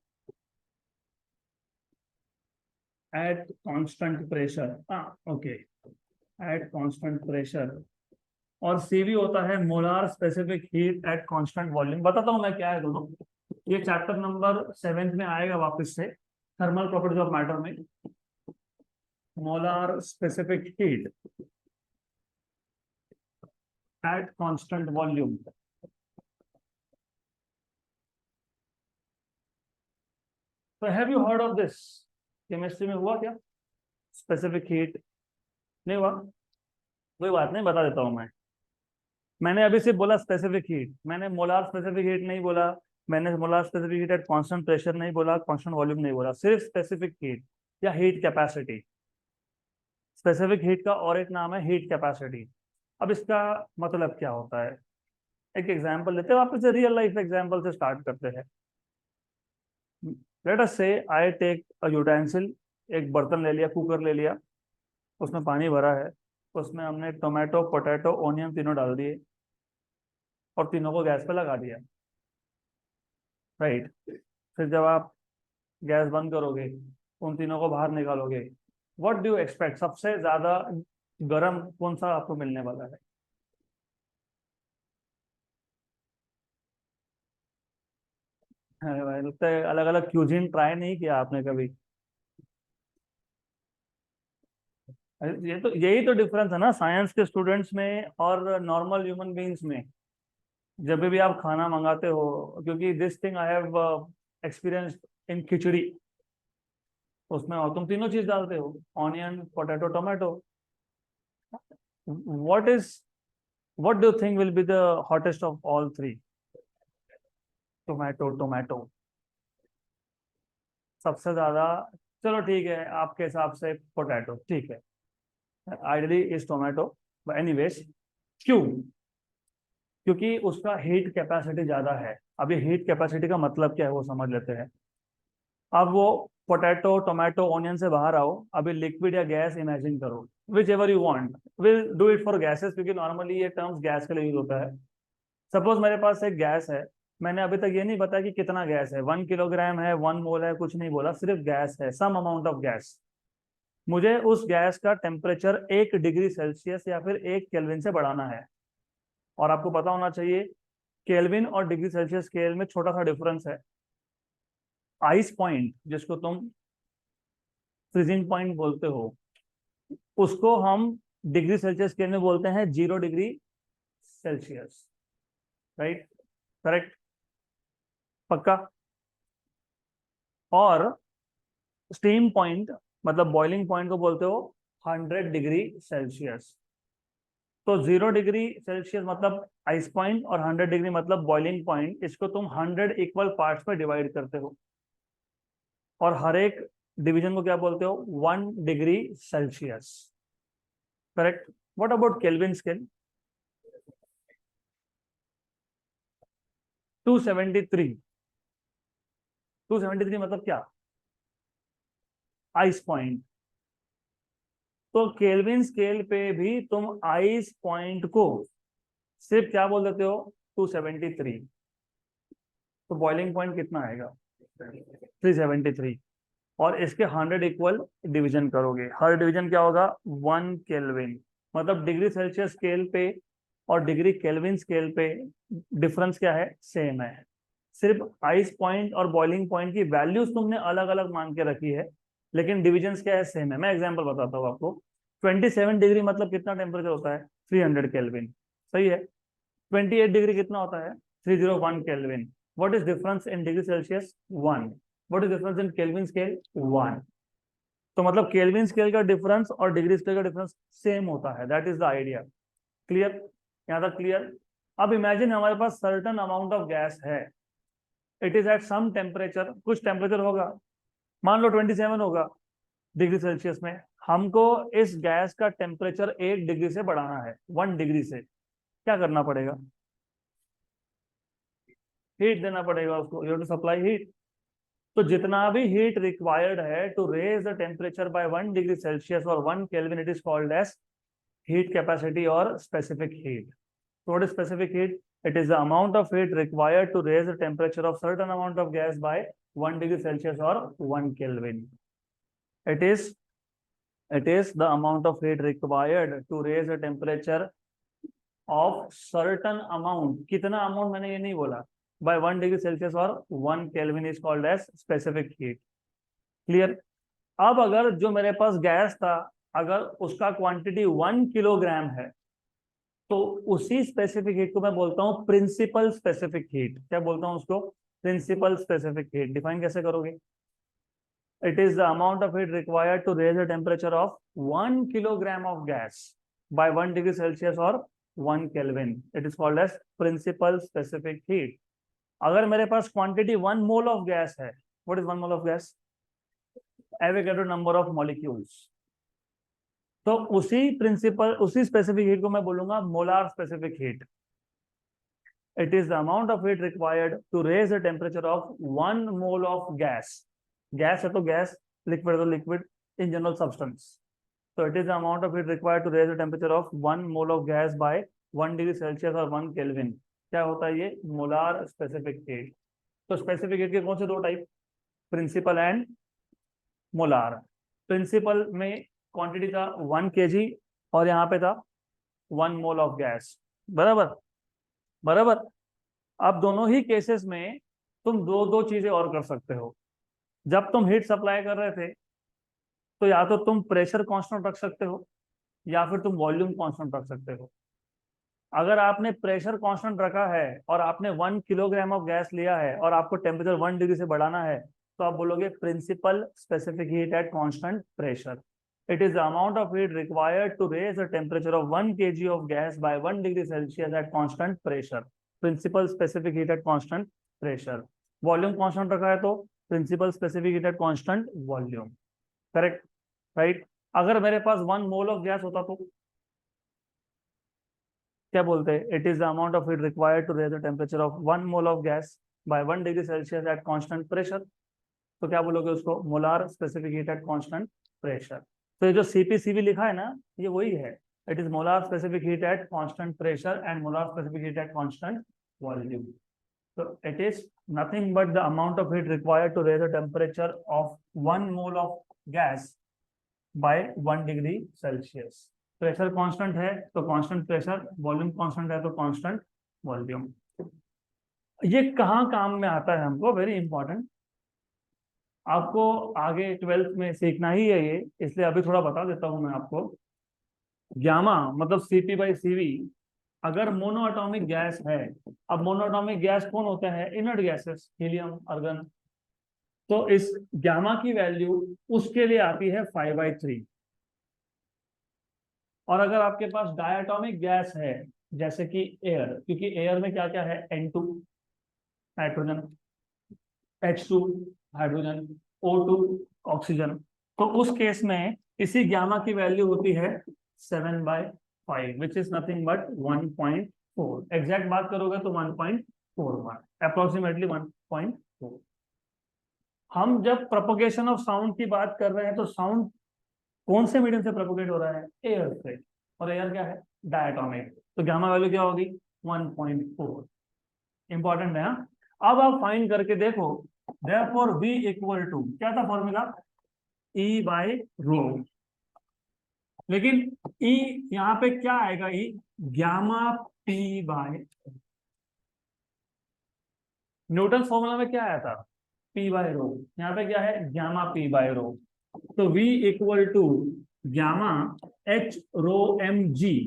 Speaker 1: Eight constant pressure, okay, eight constant pressure. और Cv होता है molar specific heat at constant volume. बताता हूं मैं क्या है दोनों. ये चैप्टर नंबर 7 में आएगा वापस से, थर्मल प्रॉपर्टीज ऑफ मैटर में. Molar specific heat at constant volume. तो have you heard of this? Chemistry में हुआ क्या स्पेसिफिक हीट? नहीं हुआ? कोई बात नहीं, बता देता हूं मैं. मैंने अभी सिर्फ बोला स्पेसिफिक हीट, मैंने मोलार स्पेसिफिक हीट नहीं बोला, मैंने molar specific heat at constant pressure नहीं बोला, कांस्टेंट वॉल्यूम नहीं बोला, सिर्फ स्पेसिफिक हीट या हीट कैपेसिटी. स्पेसिफिक हीट का और एक नाम है हीट कैपेसिटी. अब इसका मतलब क्या होता है? एक एग्जांपल लेते हैं, वापस से रियल लाइफ एग्जांपल से स्टार्ट करते हैं. लेट अस से आई टेक अ यूटेंसिल. एक बर्तन ले लिया, कुकर ले लिया, उसमें पानी भरा है, उसमें हमने टोमेटो, पोटैटो, ऑनियन तीनों डाल दिए और तीनों को गैस पे लगा दिया. राइट. फिर जब आप गैस बंद करोगे, उन तीनों को बाहर निकालोगे, व्हाट डू यू एक्सपेक्ट? सबसे ज्यादा गर्म कौन सा आपको मिलने वाला है? अरे भाई, लगता है अलग अलग क्यूजीन ट्राई नहीं किया आपने कभी. अरे ये तो यही तो डिफरेंस है ना साइंस के स्टूडेंट्स में और नॉर्मल ह्यूमन बीइंग्स में. जब भी आप खाना मंगाते हो, क्योंकि this thing I have experience in khichdi, उसमें और तुम तीनों चीज डालते हो, onion, potato, tomato. What is what do think will be the hottest of all three? Tomato. Tomato सबसे ज्यादा. चलो ठीक है, आपके हिसाब से पोटैटो ठीक है, आइडली इज टोमेटो. एनीवेज, क्यों? क्योंकि उसका हीट कैपेसिटी ज्यादा है. अब ये हीट कैपेसिटी का मतलब क्या है वो समझ लेते हैं. अब वो पोटैटो, टोमेटो, ऑनियन से बाहर आओ, अभी लिक्विड या गैस इमेजिन करो, which ever you want. Will do it for gases, क्योंकि नॉर्मली ये टर्म्स गैस के लिए यूज होता है. सपोज मेरे पास एक गैस है, मैंने अभी तक ये नहीं बताया कि कितना गैस है, 1 किलोग्राम है, 1 मोल है, कुछ नहीं बोला, सिर्फ गैस है, सम अमाउंट ऑफ गैस. मुझे उस गैस का टेम्परेचर 1 डिग्री सेल्सियस या फिर 1 केल्विन से बढ़ाना है. और आपको पता होना चाहिए, केल्विन और डिग्री सेल्सियस स्केल में छोटा सा डिफरेंस है. आइस पॉइंट, जिसको तुम फ्रीजिंग पॉइंट बोलते हो, उसको हम डिग्री सेल्सियस स्केल में बोलते हैं 0 डिग्री सेल्सियस. राइट? करेक्ट? पक्का? और स्टीम पॉइंट मतलब बॉइलिंग पॉइंट को बोलते हो 100 डिग्री सेल्सियस. तो 0 डिग्री सेल्सियस मतलब आइस पॉइंट और 100 डिग्री मतलब बॉइलिंग पॉइंट. इसको तुम 100 इक्वल पार्ट्स में डिवाइड करते हो और हर एक डिवीजन को क्या बोलते हो? 1 degree Celsius. Correct? What about kelvin scale? 273. 273 मतलब क्या? Ice point. तो केल्विन स्केल पे भी तुम आइस पॉइंट को सिर्फ क्या बोल देते हो? 273. तो बॉइलिंग पॉइंट कितना आएगा? 373. और इसके 100 इक्वल डिवीजन करोगे, हर डिवीजन क्या होगा? 1 केल्विन. मतलब डिग्री सेल्सियस स्केल पे और डिग्री केल्विन स्केल पे डिफरेंस क्या है? सेम है. सिर्फ आइस पॉइंट और बॉइलिंग पॉइंट की वैल्यूज तुमने अलग अलग मान के रखी है, लेकिन डिविजन्स क्या है? सेम है. मैं एग्जांपल बताता हूँ आपको. 27 डिग्री मतलब कितना टेम्परेचर होता है? 300 केल्विन. सही है. 28 डिग्री कितना होता है? 301 kelvin. What is difference in degree Celsius? 1. What is difference in kelvin scale? 1. तो मतलब केल्विन स्केल का डिफरेंस और डिग्री स्केल का डिफरेंस सेम होता है. That is the idea. Clear? यहाँ तक क्लियर? अब इमेजिन हमारे पास सर्टन अमाउंट ऑफ गैस है, it is at some temperature, कुछ टेम्परेचर होगा, मान लो 27 होगा. डिग्री सेल्सियस में। हमको इस गैस का टेम्परेचर 1 डिग्री से बढ़ाना है, 1 डिग्री से। क्या करना पड़ेगा? हीट देना पड़ेगा उसको, you have to supply heat. तो जितना भी हीट रिक्वायर्ड है to raise the temperature by 1 degree Celsius और 1 kelvin, it is called as heat capacity or specific heat. So what is specific heat? It is the amount of heat required to raise the temperature of certain amount of gas by 1 degree Celsius or 1 Kelvin. It is the amount of heat required to raise the temperature of certain amount. कितना amount मैंने ये नहीं बोला, by 1 degree Celsius or 1 Kelvin is called as specific heat. Clear? अब अगर जो मेरे पास गैस था, अगर उसका क्वांटिटी 1 किलोग्राम है, तो उसी स्पेसिफिक हीट को मैं बोलता हूं प्रिंसिपल स्पेसिफिक हीट। क्या बोलता हूं उसको? Principal specific heat. डिफाइन कैसे करोगे? It is the amount of heat required to raise the temperature of 1 kilogram of gas by 1 degree Celsius और 1 kelvin. It is called as principal specific heat. अगर मेरे पास क्वांटिटी 1 मोल ऑफ गैस है, what is 1 mole of gas? Avogadro number of molecules. तो उसी स्पेसिफिक हीट को मैं बोलूंगा molar specific heat. It is the amount of heat required to raise the temperature of 1 mole of gas. Gas है तो गैस, लिक्विड है तो लिक्विड, इन जनरल सब्सटेंस। तो it is the amount of heat required to raise the temperature of 1 mole of gas by 1 degree Celsius और 1 केल्विन। क्या होता है ये? Molar specific heat. तो स्पेसिफिक हीट के कौन से दो type? Principal and molar. Principal में क्वांटिटी था 1 kg और यहाँ पे था 1 मोल ऑफ गैस। बराबर बराबर। अब दोनों ही केसेस में तुम दो दो चीजें और कर सकते हो। जब तुम हीट सप्लाई कर रहे थे, तो या तो तुम प्रेशर कांस्टेंट रख सकते हो या फिर तुम वॉल्यूम कांस्टेंट रख सकते हो। अगर आपने प्रेशर कांस्टेंट रखा है और आपने 1 किलोग्राम ऑफ गैस लिया है और आपको टेम्परेचर 1 डिग्री से बढ़ाना है, तो आप बोलोगे principal specific heat at constant pressure. It is the amount of heat required to raise the temperature of 1 kg of gas by 1 degree Celsius at constant pressure. Principal specific heat at constant pressure. Volume constant रखा है तो principal specific heat at constant volume. Correct? Right? अगर मेरे पास 1 मोल ऑफ गैस होता तो क्या बोलते हैं? It is the amount of heat required to raise the temperature of 1 mole of gas by 1 degree Celsius at constant pressure. तो क्या बोलोगे उसको? Molar specific heat at constant pressure. तो ये जो CPCV लिखा है ना, ये वही है। It is molar specific heat at constant pressure and molar specific heat at constant volume. तो it is nothing but the amount of heat required to raise the temperature of 1 mole of gas by 1 degree Celsius. Pressure constant है तो कांस्टेंट प्रेशर, वॉल्यूम कांस्टेंट है तो कांस्टेंट वॉल्यूम। ये कहाँ काम में आता है हमको? Very important. आपको आगे 12th में सीखना ही है ये, इसलिए अभी थोड़ा बता देता हूं मैं आपको। गामा मतलब CP/CV अगर मोनोएटॉमिक गैस है। अब मोनोएटॉमिक गैस कौन होता है? Inert gases, helium, argon. तो इस गामा की वैल्यू उसके लिए आती है 5/3। और अगर आपके पास डायटोमिक गैस है, जैसे कि एयर, क्योंकि एयर में क्या क्या है? N2 nitrogen, H2 hydrogen, O2 oxygen. तो उस केस में इसी गामा की वैल्यू होती है 7/5 which is nothing but 1.4। Exact बात करोगे तो 1.41, अप्रोक्सीमेटली 1.4। हम जब प्रोपोगेशन ऑफ साउंड की बात कर रहे हैं, तो साउंड कौन से मीडियम से प्रोपोगेट हो रहा है? एयर से। और एयर क्या है? डायटोमिक। तो गामा वैल्यू क्या होगी? 1.4। इंपॉर्टेंट है। हाँ, अब आप फाइंड करके देखो। Therefore V इक्वल टू क्या था फॉर्मूला? E/ρ। लेकिन E यहाँ पे क्या आएगा? E gamma P/, Newton formula में क्या आया था? P/ρ। यहाँ पे क्या है? Gamma P/ρ। तो V equal to gamma H ρmg/ρ।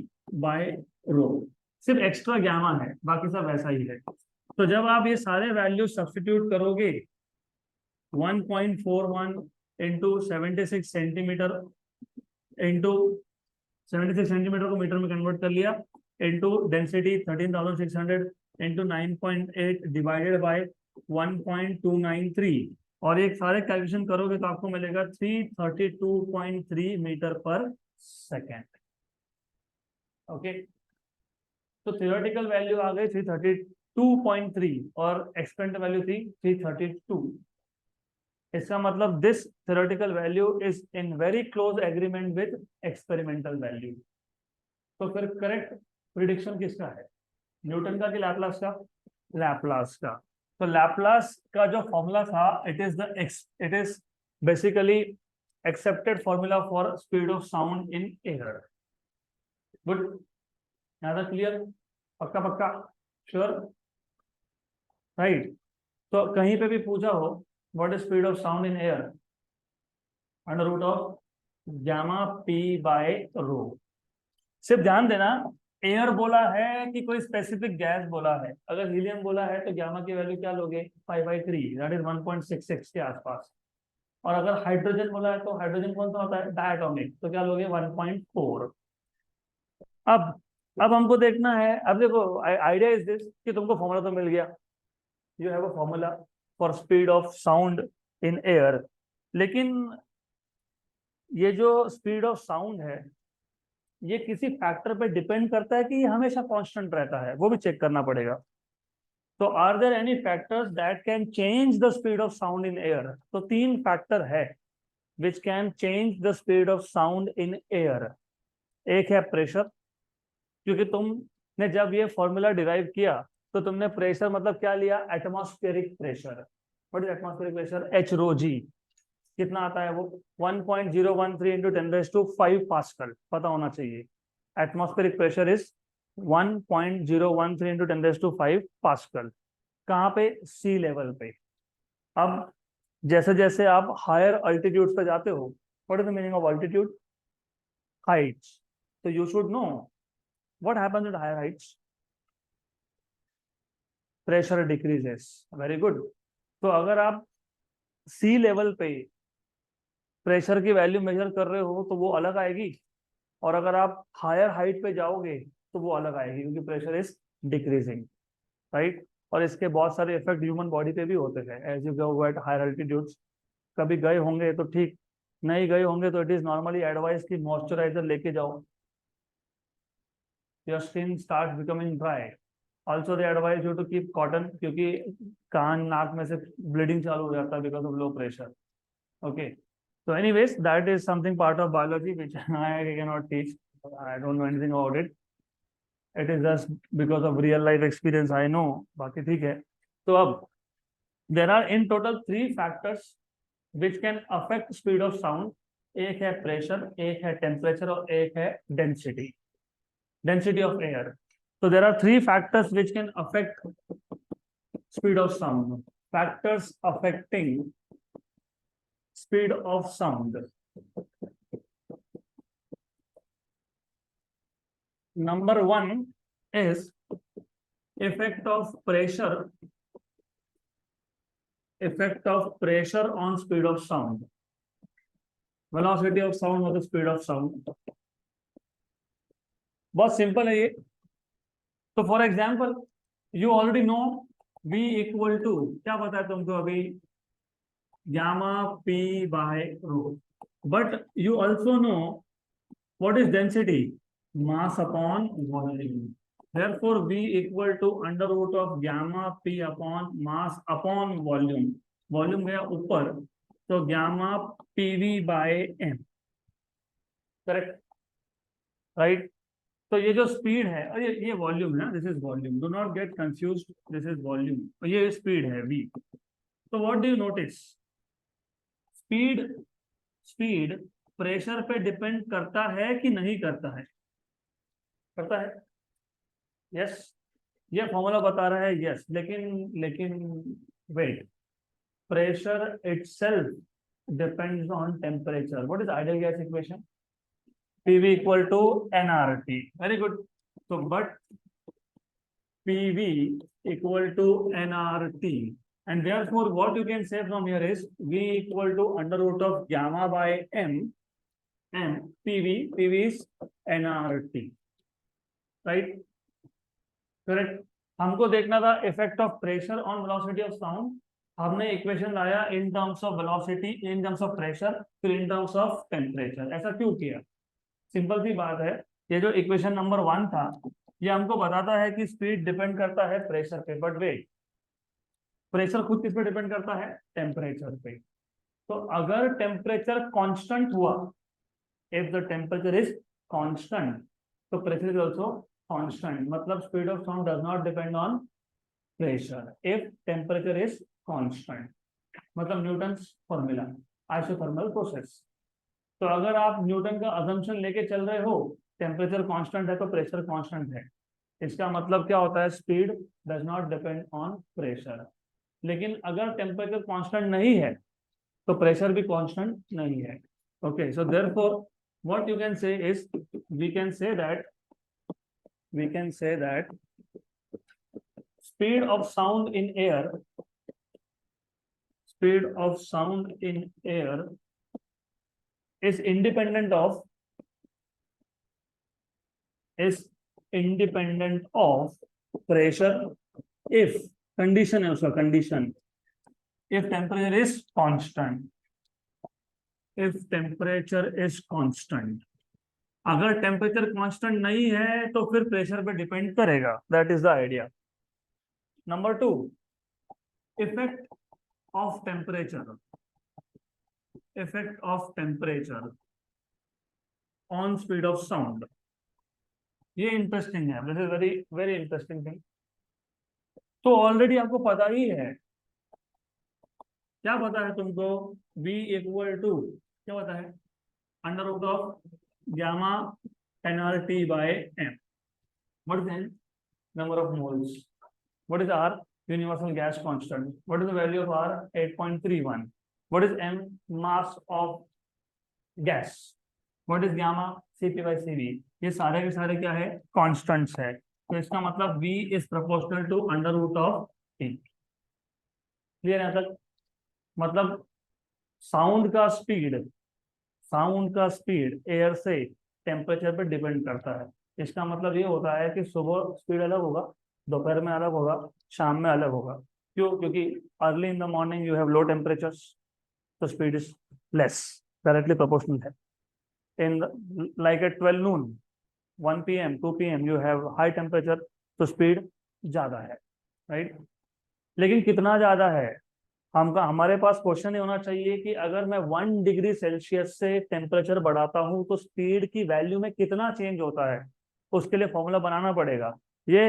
Speaker 1: सिर्फ एक्स्ट्रा गामा है, बाकी सब वैसा ही है। तो जब आप ये सारे वैल्यू सब्स्टिट्यूट करोगे, 1.41 इंटू 76 सेंटीमीटर इंटू 76 सेंटीमीटर को मीटर में कन्वर्ट कर लिया, into density 13,600 into 9.8 divided by 1.293 और ये सारे कैलकुलेशन करोगे तो आपको मिलेगा 332.3 मीटर पर सेकेंड। ओके, तो थियोरेटिकल वैल्यू आ गई 332.3 और एक्सपेरिमेंटल वैल्यू थी 332। इसका मतलब this theoretical value is in very close agreement with experimental value. तो फिर करेक्ट प्रिडिक्शन किसका है, न्यूटन का कि लैपलास का? लैपलास का। तो लैपलास का जो फॉर्मूला था, it is basically accepted formula for speed of sound in air. Good, ज्यादा क्लियर? पक्का पक्का श्योर, राइट? तो कहीं पे भी पूछा हो what is speed of sound in air, under root of gamma P by rho. सिर्फ ध्यान देना, एयर बोला है कि कोई स्पेसिफिक गैस बोला है। अगर हीलियम बोला है तो गामा की वैल्यू क्या लोगे? 5/3, दैट इज 1.66 के आसपास। और अगर हाइड्रोजन बोला है तो हाइड्रोजन कौन सा होता है? डायटोमिक, तो क्या लोगे? 1.4। अब हमको देखना है, अब देखो आइडिया इज दिस कि तुमको फॉर्मूला तो मिल गया, you have a formula for speed of sound in air. लेकिन ये जो स्पीड ऑफ साउंड है ये किसी फैक्टर पे डिपेंड करता है कि ये हमेशा कांस्टेंट रहता है, वो भी चेक करना पड़ेगा। तो are there any factors that can change the speed of sound in air? तो तीन फैक्टर है which can change the speed of sound in air. एक है प्रेशर, क्योंकि तुमने जब ये फॉर्मूला डिराइव किया तो तुमने प्रेशर मतलब क्या लिया? Atmospheric pressure. What is atmospheric pressure? H rho g. कितना आता है वो? 1.013 इंटू 10⁵ पास्कल, पता होना चाहिए। Atmospheric pressure is 1.013 into 10⁵ pascal. कहाँ पे? सी लेवल पे। अब जैसे जैसे आप हायर अल्टीट्यूड पे जाते हो, what is the meaning of altitude? Heights. तो you should know what happens at higher heights? Pressure decreases. Very good. तो अगर आप सी लेवल पे प्रेशर की वैल्यू मेजर कर रहे हो तो वो अलग आएगी, और अगर आप हायर हाइट पे जाओगे तो वो अलग आएगी, क्योंकि प्रेशर इज डिक्रीजिंग, राइट? और इसके बहुत सारे इफेक्ट ह्यूमन बॉडी पे भी होते हैं as you go at higher altitudes. कभी गए होंगे तो ठीक, नहीं गए होंगे तो इट इज नॉर्मली एडवाइस कि मॉइस्चराइजर लेके जाओ, your skin start becoming dry. Also they advise you to keep cotton, क्योंकि कान नाक में से ब्लीडिंग चालू हो जाता है because of low pressure. Okay, so anyways that is something part of biology which I cannot teach. I don't know anything about it. It is just because of real life experience I know. बाकी ठीक है। तो अब there are in total 3 factors which can affect speed of sound. एक है प्रेशर, एक है टेम्परेचर और एक है density, density of air. So there are 3 factors which can affect speed of sound. Factors affecting speed of sound. Number 1 is effect of pressure on speed of sound, velocity of sound or the speed of sound। बहुत सिंपल है ये। तो for example you already know v equal to, क्या पता है तुमको अभी? Gamma p by rho. But you also know what is density? Mass upon volume. Therefore v equal to under root of gamma p upon mass upon volume। Volume गया ऊपर, तो gamma pv by m। Correct, right? तो ये जो स्पीड है, और ये वॉल्यूम है, this is volume, do not get confuse, this is volume, और ये स्पीड है v। तो what do you notice? Speed speed pressure पे डिपेंड करता है कि नहीं करता है? करता है, यस। ये फॉर्मूला बता रहा है यस, लेकिन wait, pressure itself depends on temperature। What is ideal gas equation? PV equal to nRT। Very good। So but PV equal to nRT, and therefore what you can say from here is V equal to under root of gamma by m, and PV is nRT, right? Correct। हमको देखना था effect of pressure on velocity of sound. हमने इक्वेशन लाया in terms of velocity, in terms of pressure, फिर इन टर्म्स ऑफ टेम्परेचर। ऐसा क्यों किया? सिंपल सी बात है, ये जो इक्वेशन नंबर 1 था, ये हमको बताता है कि स्पीड डिपेंड करता है प्रेशर पे, बट वेट, प्रेशर खुद किस पे डिपेंड करता है? टेम्परेचर पे। तो अगर टेम्परेचर कांस्टेंट हुआ, if the temperature is constant, तो प्रेशर इज आल्सो कांस्टेंट। मतलब speed of sound does not depend on pressure if temperature is constant. मतलब न्यूटन्स फॉर्मूला, आइसोथर्मल प्रोसेस। तो अगर आप न्यूटन का अजम्पशन लेके चल रहे हो, टेम्परेचर कांस्टेंट है तो प्रेशर कांस्टेंट है, इसका मतलब क्या होता है? Speed does not depend on pressure. लेकिन अगर टेम्परेचर कांस्टेंट नहीं है तो प्रेशर भी कांस्टेंट नहीं है। Okay, so therefore what you can say is, we can say that speed of sound in air, speed of sound in air is independent of pressure if, condition है उसका, condition, if temperature is constant, if temperature is constant। अगर टेम्परेचर कांस्टेंट नहीं है तो फिर प्रेशर पे डिपेंड करेगा। That is the idea. Number 2, effect of temperature, effect of temperature on speed of sound. ये इंटरेस्टिंग है, this is very very interesting thing. तो ऑलरेडी आपको पता ही है, क्या पता है तुमको? V इक्वल टू क्या पता है? Under root of gamma nRT by m। What is number of moles? What is R, universal gas constant? What is the value of R? 8.31। What is m, mass of gas? What is gamma? Cp by Cv। ये सारे के सारे क्या है? कांस्टेंट्स है। तो इसका मतलब V is proportional to under root of T। Clear है तक? मतलब साउंड का स्पीड एयर से टेम्परेचर पर डिपेंड करता है। इसका मतलब ये होता है कि सुबह स्पीड अलग होगा, दोपहर में अलग होगा, शाम में अलग होगा। क्यों? क्योंकि early in the morning you have low temperatures, तो speed is less, directly proportional है। In like at 12 noon, 1 PM 2 PM you have high temperature, तो स्पीड ज्यादा है, राइट? लेकिन कितना ज्यादा है? हमारे पास क्वेश्चन ये होना चाहिए कि अगर मैं 1 डिग्री सेल्सियस से टेम्परेचर बढ़ाता हूं तो स्पीड की वैल्यू में कितना चेंज होता है, उसके लिए फॉर्मूला बनाना पड़ेगा। ये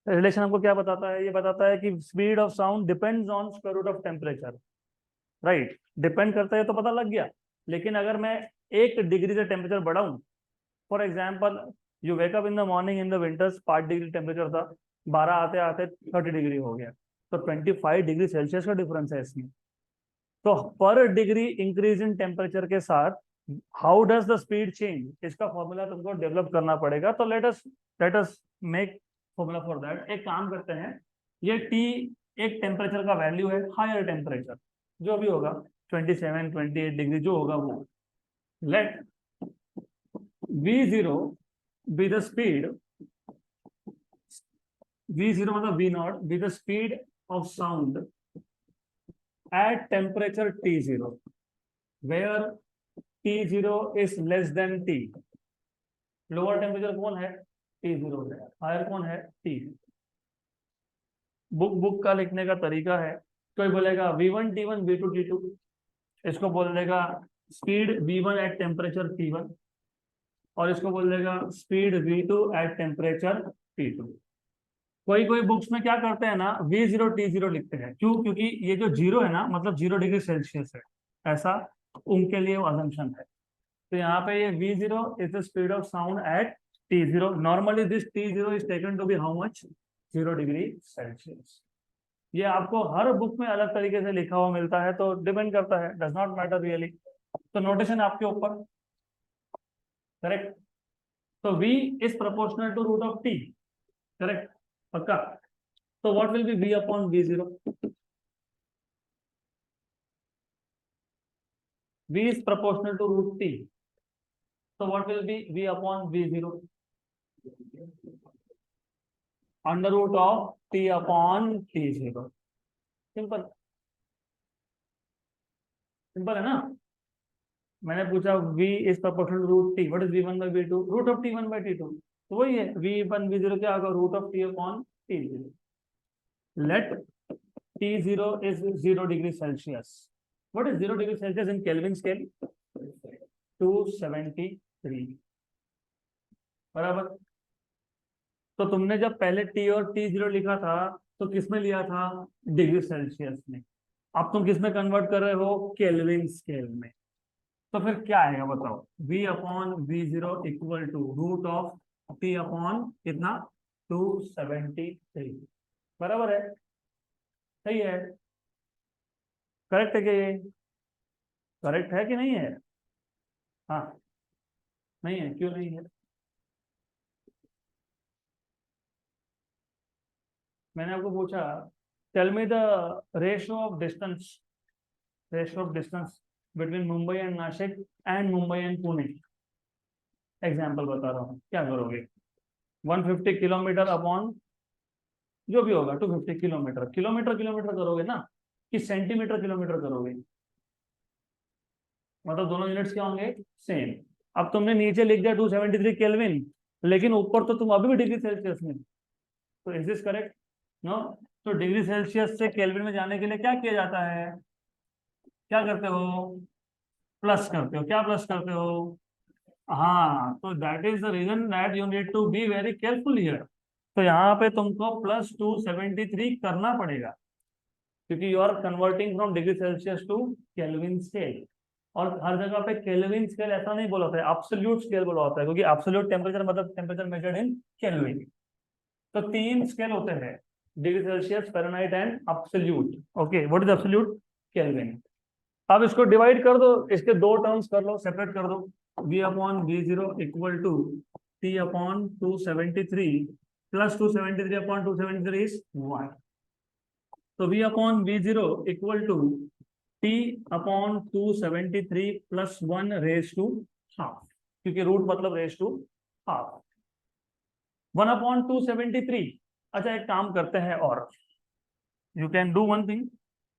Speaker 1: रिलेशन हमको क्या बताता है? ये बताता है कि speed of sound depends on square root of temperature, right? Depend करता है तो पता लग गया। लेकिन अगर मैं 1 डिग्री से टेम्परेचर बढ़ाऊं, for example you wake up in the morning in the winters, 5 degree temperature था, 12 आते आते 30 डिग्री हो गया, तो 25 डिग्री सेल्सियस का डिफरेंस है इसमें। तो पर डिग्री इंक्रीज इन टेम्परेचर के साथ how does the speed change, इसका फॉर्मूला तुमको डेवलप करना पड़ेगा। तो let us make formula for that. एक काम करते हैं, ये टी एक टेम्परेचर का वैल्यू है, हायर टेम्परेचर जो भी होगा, 27 28 डिग्री जो होगा वो। Late V0 be the speed, V0 मतलब V0 be the speed of sound at temperature T0 where T0 is less than T। Lower temperature कौन है? T0 है। हायर कौन है? T। बुक का लिखने का तरीका है, कोई बोलेगा V1 T1 V2 T2, इसको बोल देगा speed V1 at temperature T1, और इसको बोल देगा speed V2 at temperature T2। कोई कोई बुक्स में क्या करते हैं ना, V0 T0 लिखते हैं। क्यों? क्योंकि ये जो जीरो है ना, मतलब 0 डिग्री सेल्सियस है, ऐसा उनके लिए वो अजम्पशन है। तो यहाँ पे ये V0 is the speed of sound at T0। Normally this T0 is taken to be how much? 0 degree Celsius. ये आपको हर बुक में अलग तरीके से लिखा हुआ मिलता है, तो डिपेंड करता है, डज नॉट मैटर रियली। तो नोटेशन आपके ऊपर, करेक्ट? तो V is proportional to root of T, correct? पक्का? तो what will be V upon V0? V is proportional to root T, so what will be V upon V0? Under root of T upon T0। Simple. Simple है ना। मैंने पूछा v is proportional root T, what is v1 by v2, root of t1 by t2, तो वही है v1 v0 क्या होगा, root of t upon t0। Let t0 is 0 degree Celsius, what is 0 degree Celsius in kelvin scale, 273, बराबर। तो तुमने जब पहले t और t0 लिखा था तो किस में लिया था, डिग्री सेल्सियस में। अब तुम किस में कन्वर्ट कर रहे हो, केल्विन स्केल में। तो फिर क्या आएगा बताओ, v upon v0 equal to root of t upon कितना, 273, बराबर है, सही है, करेक्ट है क्या ये, करेक्ट है कि नहीं है, हाँ, नहीं है, क्यों नहीं है। मैंने आपको पूछा, tell me the ratio of distance between Mumbai and Nashik and Mumbai and Pune. Example बता रहा हूँ, क्या करोगे, 150 किलोमीटर अपॉन जो भी होगा 250 किलोमीटर, किलोमीटर किलोमीटर करोगे ना, कि सेंटीमीटर किलोमीटर करोगे, मतलब दोनों यूनिट्स क्या होंगे, सेम। अब तुमने नीचे लिख दिया 273 केल्विन, लेकिन ऊपर तो तुम अभी भी डिग्री सेल्सियस में, तो इज दिस करेक्ट, नो। तो डिग्री सेल्सियस से केल्विन में जाने के लिए क्या किया जाता है, क्या करते हो, प्लस करते हो, क्या प्लस करते हो, हाँ, तो that is the reason that you need to be very careful here. तो यहाँ पे तुमको +273 करना पड़ेगा, क्योंकि you are converting from degree Celsius to kelvin scale. और हर जगह पे केल्विन स्केल ऐसा नहीं बोला होता है, एब्सोल्यूट स्केल बोला होता है, क्योंकि एब्सोल्यूट टेम्परेचर मतलब टेम्परेचर मेजर्ड इन केल्विन। तो 3 स्केल होते हैं, degree Celsius, Fahrenheit and absolute. Okay, what is absolute, kelvin. अब इसको डिवाइड कर दो, इसके दो टर्म्स कर लो, सेपरेट कर दो, v upon v0 equal to t upon 273 plus 273 upon 273 is 1। तो v upon v0 equal to t upon 273 plus 1 raise to half, क्योंकि रूट मतलब रेज टू हाफ, 1 अपॉन 273। अच्छा, एक काम करते हैं और, you can do one thing,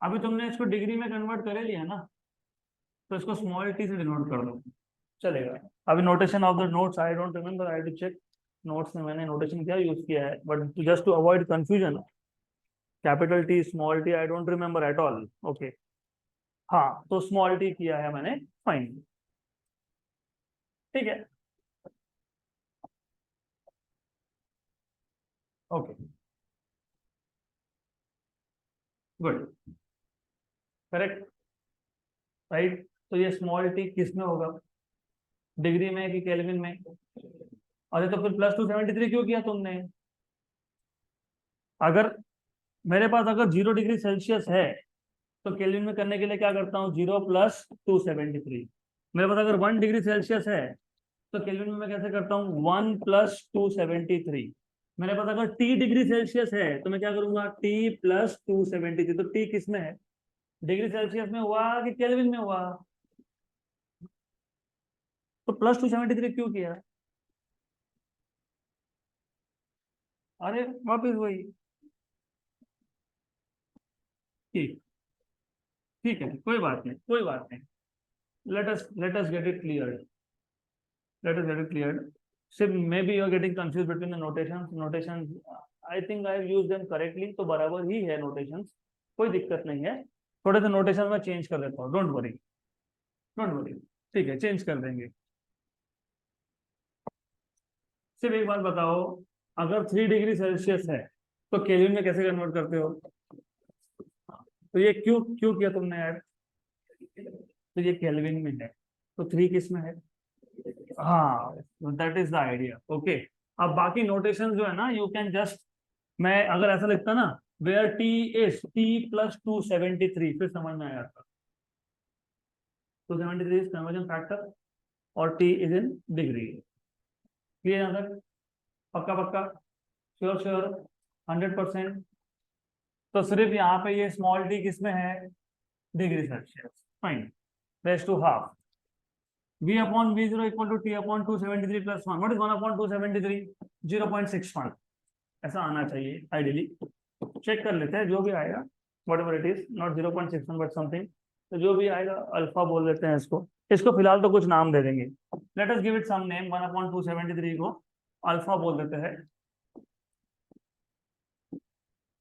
Speaker 1: अभी तुमने इसको डिग्री में कन्वर्ट कर लिया ना, तो इसको स्मॉल टी से डिनोट कर दो, चलेगा। अभी notation of the notes I don't remember, I to check notes में मैंने नोटेशन क्या यूज किया है, but just to avoid confusion, capital T small T I don't remember at all. Okay, हाँ, तो स्मॉल टी किया है मैंने, फाइन, ठीक है, ओके, गुड, करेक्ट, राइट। तो ये स्मॉल टी किस में होगा, डिग्री में कि केल्विन में, अरे तो फिर +273 क्यों किया तुमने, अगर मेरे पास अगर 0 डिग्री सेल्सियस है तो केल्विन में करने के लिए क्या करता हूँ, 0 प्लस 273। मेरे पास अगर 1 डिग्री सेल्सियस है तो केल्विन में मैं कैसे करता हूँ, 1 प्लस 273। मेरे पास अगर t डिग्री सेल्सियस है तो मैं क्या करूंगा, t प्लस 273। तो t किस में है, डिग्री सेल्सियस में हुआ कि केल्विन में हुआ, तो +273 क्यों किया, अरे वापिस वही, ठीक, ठीक है, कोई बात नहीं, कोई बात नहीं, let us get it cleared, let us get it cleared. So maybe you are getting confused between the notations, I think I have used them correctly, तो बराबर ही है notations, कोई दिक्कत नहीं है। थोड़े से नोटेशन में चेंज कर देता हूँ, डोंट वरी, डोंट वरी, ठीक है, चेंज कर देंगे। सिर्फ एक बात बताओ, अगर 3 डिग्री सेल्सियस है तो केल्विन में कैसे कन्वर्ट करते हो, तो ये क्यों क्यों किया तुमने ऐड, तो ये केल्विन में है, तो 3 किस में है, हाँ, that is the idea, okay. अब बाकी नोटेशन जो है ना, यू कैन जस्ट, मैं अगर ऐसा लिखता ना, where T is t plus 273, फिर समझ में आया था, 273 इज कन्वर्जन फैक्टर और t is in degree, clear यहाँ तक, पक्का पक्का, श्योर श्योर, 100%। तो सिर्फ यहाँ पे ये स्मॉल टी किस में है, degree Celsius, fine, raise to half, v upon v0 equal to t upon 273 plus 1, what is 1 upon 273, 0.61, ऐसा आना चाहिए आइडियली, चेक कर लेते हैं जो भी आएगा, what ever it is, not 0.61 but something तो जो भी आएगा अल्फा बोल देते हैं इसको। इसको फिलहाल तो कुछ नाम दे देंगे। Let us give it some name. 1/273 को अल्फा बोल देते हैं।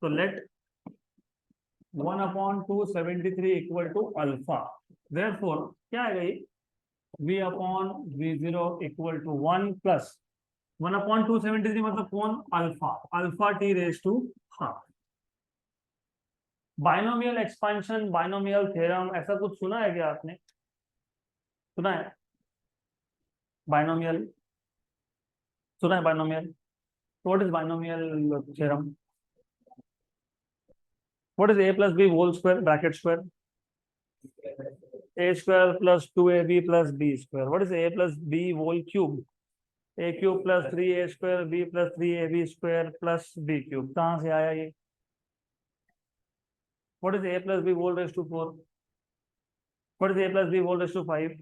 Speaker 1: तो let 1/273 equal to alpha. Therefore क्या आएगा ये, v upon v0 equal to 1 plus 1/273 मतलब कौन, alpha, alpha T raise to half. Binomial expansion, binomial theorem, ऐसा कुछ सुना है क्या आपने, सुना है बाइनोमियल, सुना है binomial? What is binomial theorem? What is a plus B whole square bracket square, a square plus 2ab plus b square. What is a plus b whole cube, a cube plus 3a square b plus 3ab square plus b cube. कहाँ से आया ये? What is a plus b whole raise to 4? What is a plus b whole raise to 5?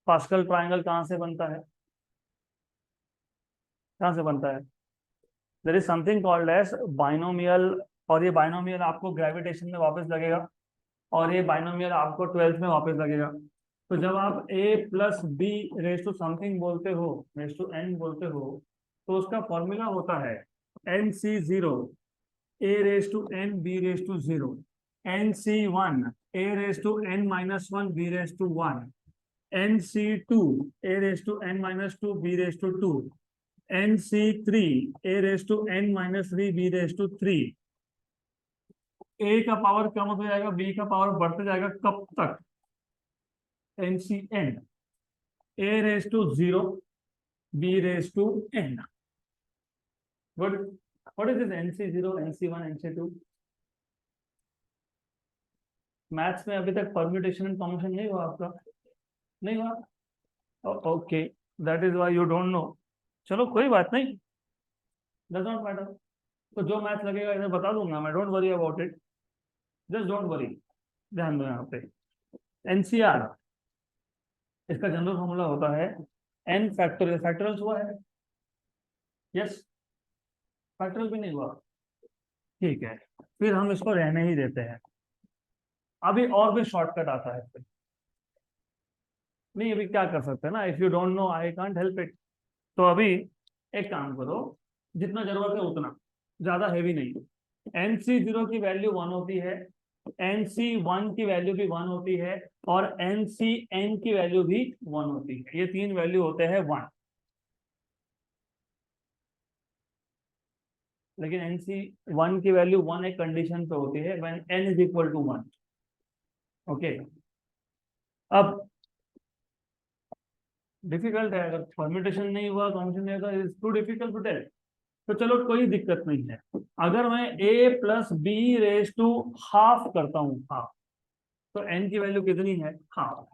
Speaker 1: Pascal triangle कहाँ से बनता है, कहाँ से बनता है? There is something called as binomial. और ये बाइनोमियल आपको ग्रेविटेशन में वापस लगेगा, और ये बाइनोमियल आपको 12th में वापस लगेगा। तो जब आप a plus B raise to something बोलते हो, रेज टू n बोलते हो, तो उसका फॉर्मूला होता है nc0 a raise to n b raise to 0, nc1 a raise to n minus 1 b raise to 1, nc2 a raise to n minus 2 b raise to 2, nc3 a raise to n minus 3 b raise to 3। a का पावर कम होता जाएगा, b का पावर बढ़ते जाएगा, कब तक? NCN a raise to 0 b raise to n। What what is this NC0, NC1, NC2? Maths में अभी तक परम्यूटेशन एंड कॉम्बिनेशन नहीं हुआ आपका, नहीं हुआ? Okay, that is why you don't know. चलो कोई बात नहीं, डज नॉट मैटर। तो जो मैथ लगेगा इसे बता दूंगा मैं, don't worry about it, just don't worry. ध्यान दो यहाँ पे, एनसीआर, इसका जनरल फॉर्मूला होता है n फैक्टोरियल। फैक्टोरियल हुआ है? यस, फैक्टोरियल भी नहीं हुआ, ठीक है, फिर हम इसको रहने ही देते हैं। अभी और भी शॉर्टकट आता है फिर। नहीं अभी क्या कर सकते हैं ना, if you don't know I can't help it. तो अभी एक काम करो, जितना जरूरत है उतना, ज्यादा हैवी नहीं। NC0 की वैल्यू 1 होती है, NC1 की वैल्यू भी 1 होती है, और NCN की वैल्यू भी 1 होती है। ये तीन वैल्यू होते हैं 1। लेकिन NC1 की वैल्यू 1 एक कंडीशन पे होती है, when n is equal to 1। Okay, अब डिफिकल्ट है, अगर परम्यूटेशन नहीं हुआ, कॉम्बिनेशन नहीं होगा, is too difficult to tell. तो चलो कोई दिक्कत नहीं है। अगर मैं a plus B raise to half करता हूँ, हाफ, तो n की वैल्यू कितनी है, हाफ।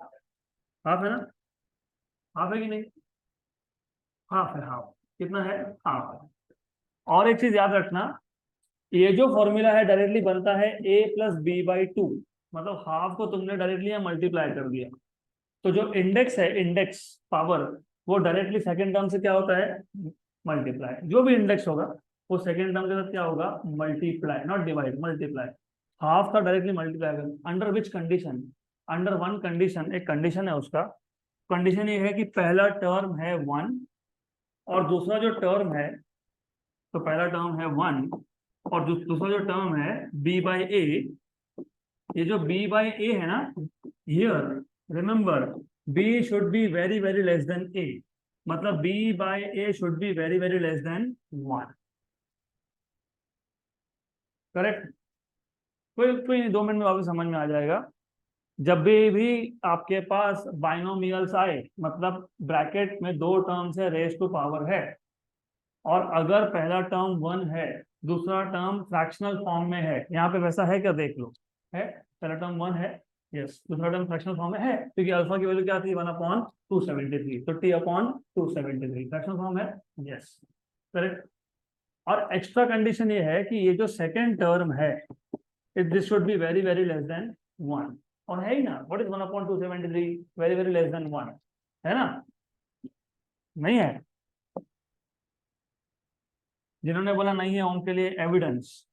Speaker 1: हाफ है ना, हाफ है कि नहीं? हाफ है, हाफ कितना है, हाफ है। और एक चीज याद रखना, ये जो फॉर्मूला है डायरेक्टली बनता है a प्लस बी बाई 2, मतलब हाफ को तुमने डायरेक्टली मल्टीप्लाई कर दिया। तो जो इंडेक्स है, इंडेक्स पावर, वो डायरेक्टली सेकंड टर्म से क्या होता है, मल्टीप्लाई। जो भी इंडेक्स होगा वो सेकंड टर्म के साथ क्या होगा, multiply, not divide, multiply. Half का डायरेक्टली मल्टीप्लाई कर, under which condition, under one condition, एक कंडीशन है उसका। कंडीशन ये है कि पहला टर्म है 1, और दूसरा जो टर्म है, तो पहला टर्म है 1, और दूसरा जो टर्म है b बाई ए, ये जो b बाई ए है ना, here remember b should be very very less then a, मतलब b by A should be very very less than 1। Correct? कोई कोई 2 मिनट में वापस समझ में आ जाएगा। जब भी आपके पास बाइनोमियल्स आए, मतलब ब्रैकेट में दो टर्म्स है, रेस टू पावर है, और अगर पहला टर्म 1 है, दूसरा टर्म फ्रैक्शनल फॉर्म में है, यहाँ पे वैसा है क्या, देख लो, है, पहला टर्म 1 है, यस, दूसरा टर्म फ्रैक्शनल फॉर्म में है, क्योंकि अल्फा की वैल्यू क्या थी, 1/273, तो t/273 फ्रैक्शनल फॉर्म है, यस, करेक्ट। और एक्स्ट्रा कंडीशन ये है कि ये जो सेकेंड टर्म है, this should be very very less than 1, और है ही ना, what is 1/273, very very less than 1, है ना, नहीं है? जिन्होंने बोला नहीं है उनके लिए एविडेंस,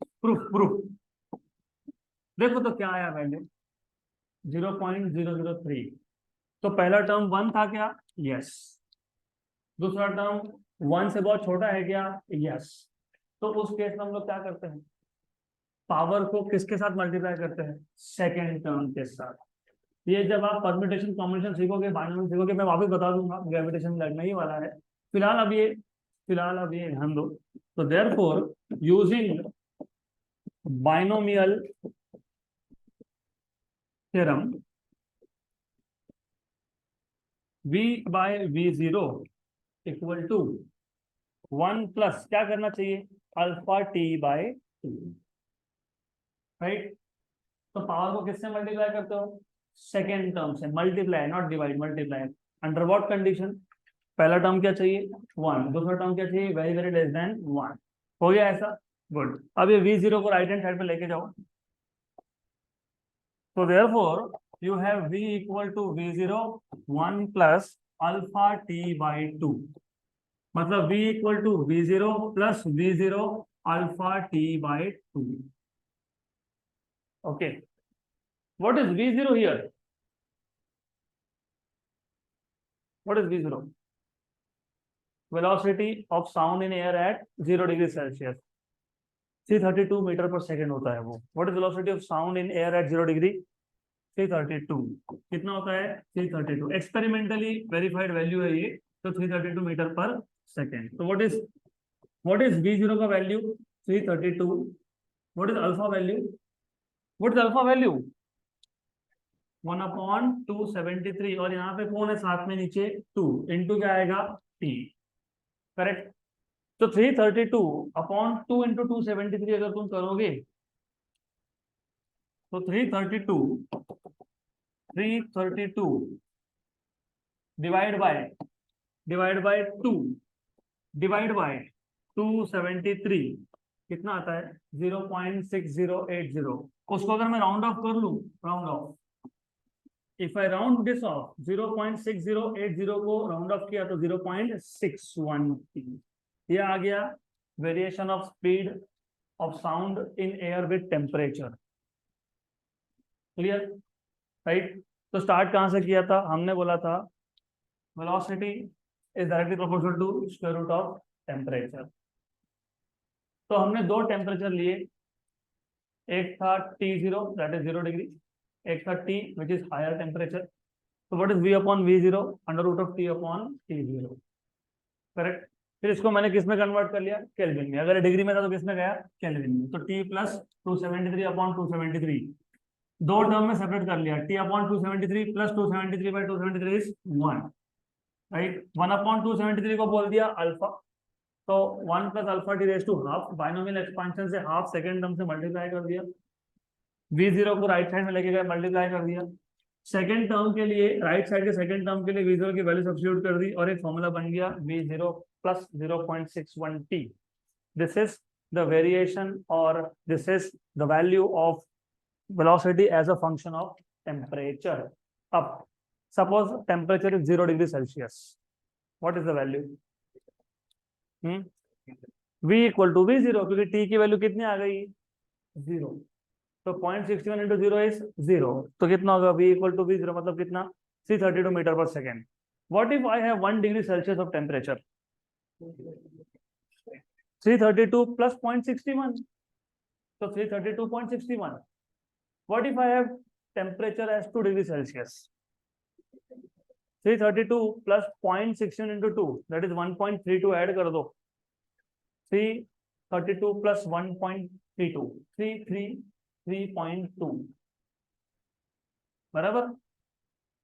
Speaker 1: प्रूफ, प्रूफ, देखो तो क्या आया वैल्यू, 0.003। तो पहला टर्म 1 था क्या? यस। दूसरा टर्म 1 से बहुत छोटा है क्या? यस। तो उस केस में हम लोग क्या करते हैं, पावर को किसके साथ मल्टीप्लाई करते हैं? सेकेंड टर्म के साथ। ये जब आप परम्यूटेशन कॉम्बिनेशन सीखोगे, बाइनोमियल सीखोगे, मैं वापस बता दूंगा, ग्रेविटेशन लगने ही वाला है। फिलहाल अब ये ध्यान दो। तो therefore using binomial theorem, v by v0 equal to 1 plus क्या करना चाहिए? Alpha T by 2, right. तो पावर को किससे मल्टीप्लाई करते हो? सेकेंड टर्म से। Multiply not divide, multiply. Under what condition? पहला टर्म क्या चाहिए? 1। दूसरा टर्म क्या चाहिए? Very very less than 1। हो गया ऐसा? गुड। अब ये v0 को राइट हैंड साइड पे लेके जाओ। तो therefore you have v equal to v0 1 plus alpha T by 2। मतलब v equal to v0 plus v0 alpha T by 2। Okay, what is v0 here? What is v0? Velocity of sound in air at 0 degree Celsius, 332 metre per second होता है वो। What is velocity of sound in air at 0 degree? 332। कितना होता है? 332। एक्सपेरिमेंटली वेरीफाइड वैल्यू है ये। तो 332 मीटर पर सेकेंड। तो व्हाट इज v0 का value? 332। What is alpha value? What is alpha value? 1/273। और यहाँ पे कौन है साथ में नीचे? 2 इंटू क्या आएगा? t। करेक्ट। तो 332/2 × 273 अगर तुम करोगे तो 332 डिवाइड बाय 2 डिवाइड बाय 273 कितना आता है? 0.6080। उसको अगर मैं राउंड ऑफ कर लूं, round of, if I round this of, 0.6080 को राउंड ऑफ किया तो 0.613। ये आ गया variation of speed of sound in air with temperature. Clear? Right. तो स्टार्ट कहां से किया था? हमने बोला था velocity is directly proportional to square root of temperature. तो हमने दो टेम्परेचर लिए, एक था T0 दैट इज 0 डिग्री, एक था T which is higher temperature. तो what is V upon V0? Under root of T upon T0। Correct. फिर इसको मैंने किस में कन्वर्ट कर लिया? केल्विन में। अगर डिग्री में था तो किस में गया? केल्विन में। तो T प्लस 273 अपॉन 273 दो टर्म में सेपरेट कर लिया। T upon 273 plus 273 by 273 is 1, right. 1/273 को बोल दिया अल्फा। तो 1 plus alpha T raise to half, binomial expansion से हाफ सेकेंड टर्म से मल्टीप्लाई कर दिया। v0 को राइट साइड में लेके गए, मल्टीप्लाई कर दिया। सेकेंड टर्म के लिए, राइट साइड के सेकेंड टर्म के लिए v0 की वैल्यू सब्स्टिट्यूट कर दी और एक फॉर्मूला बन गया v0 plus 0.61t। This is the variation और this is the value of velocity as a function of temperature. Up. Suppose temperature is 0 degree Celsius. What is the value? V equal to V0, क्योंकि T की वैल्यू कितनी आ गई? 0। तो 0.61 into 0 is 0। तो कितना होगा? V equal to V0 मतलब कितना? 332 metre per second. What if I have 1 degree Celsius of temperature? 332 plus 0.61, तो 332.61। What if I have temperature as 2 degree Celsius? 332 plus 0.16 into 2 that is 1.32 add कर दो। 332 plus 1.32 333.2 बराबर,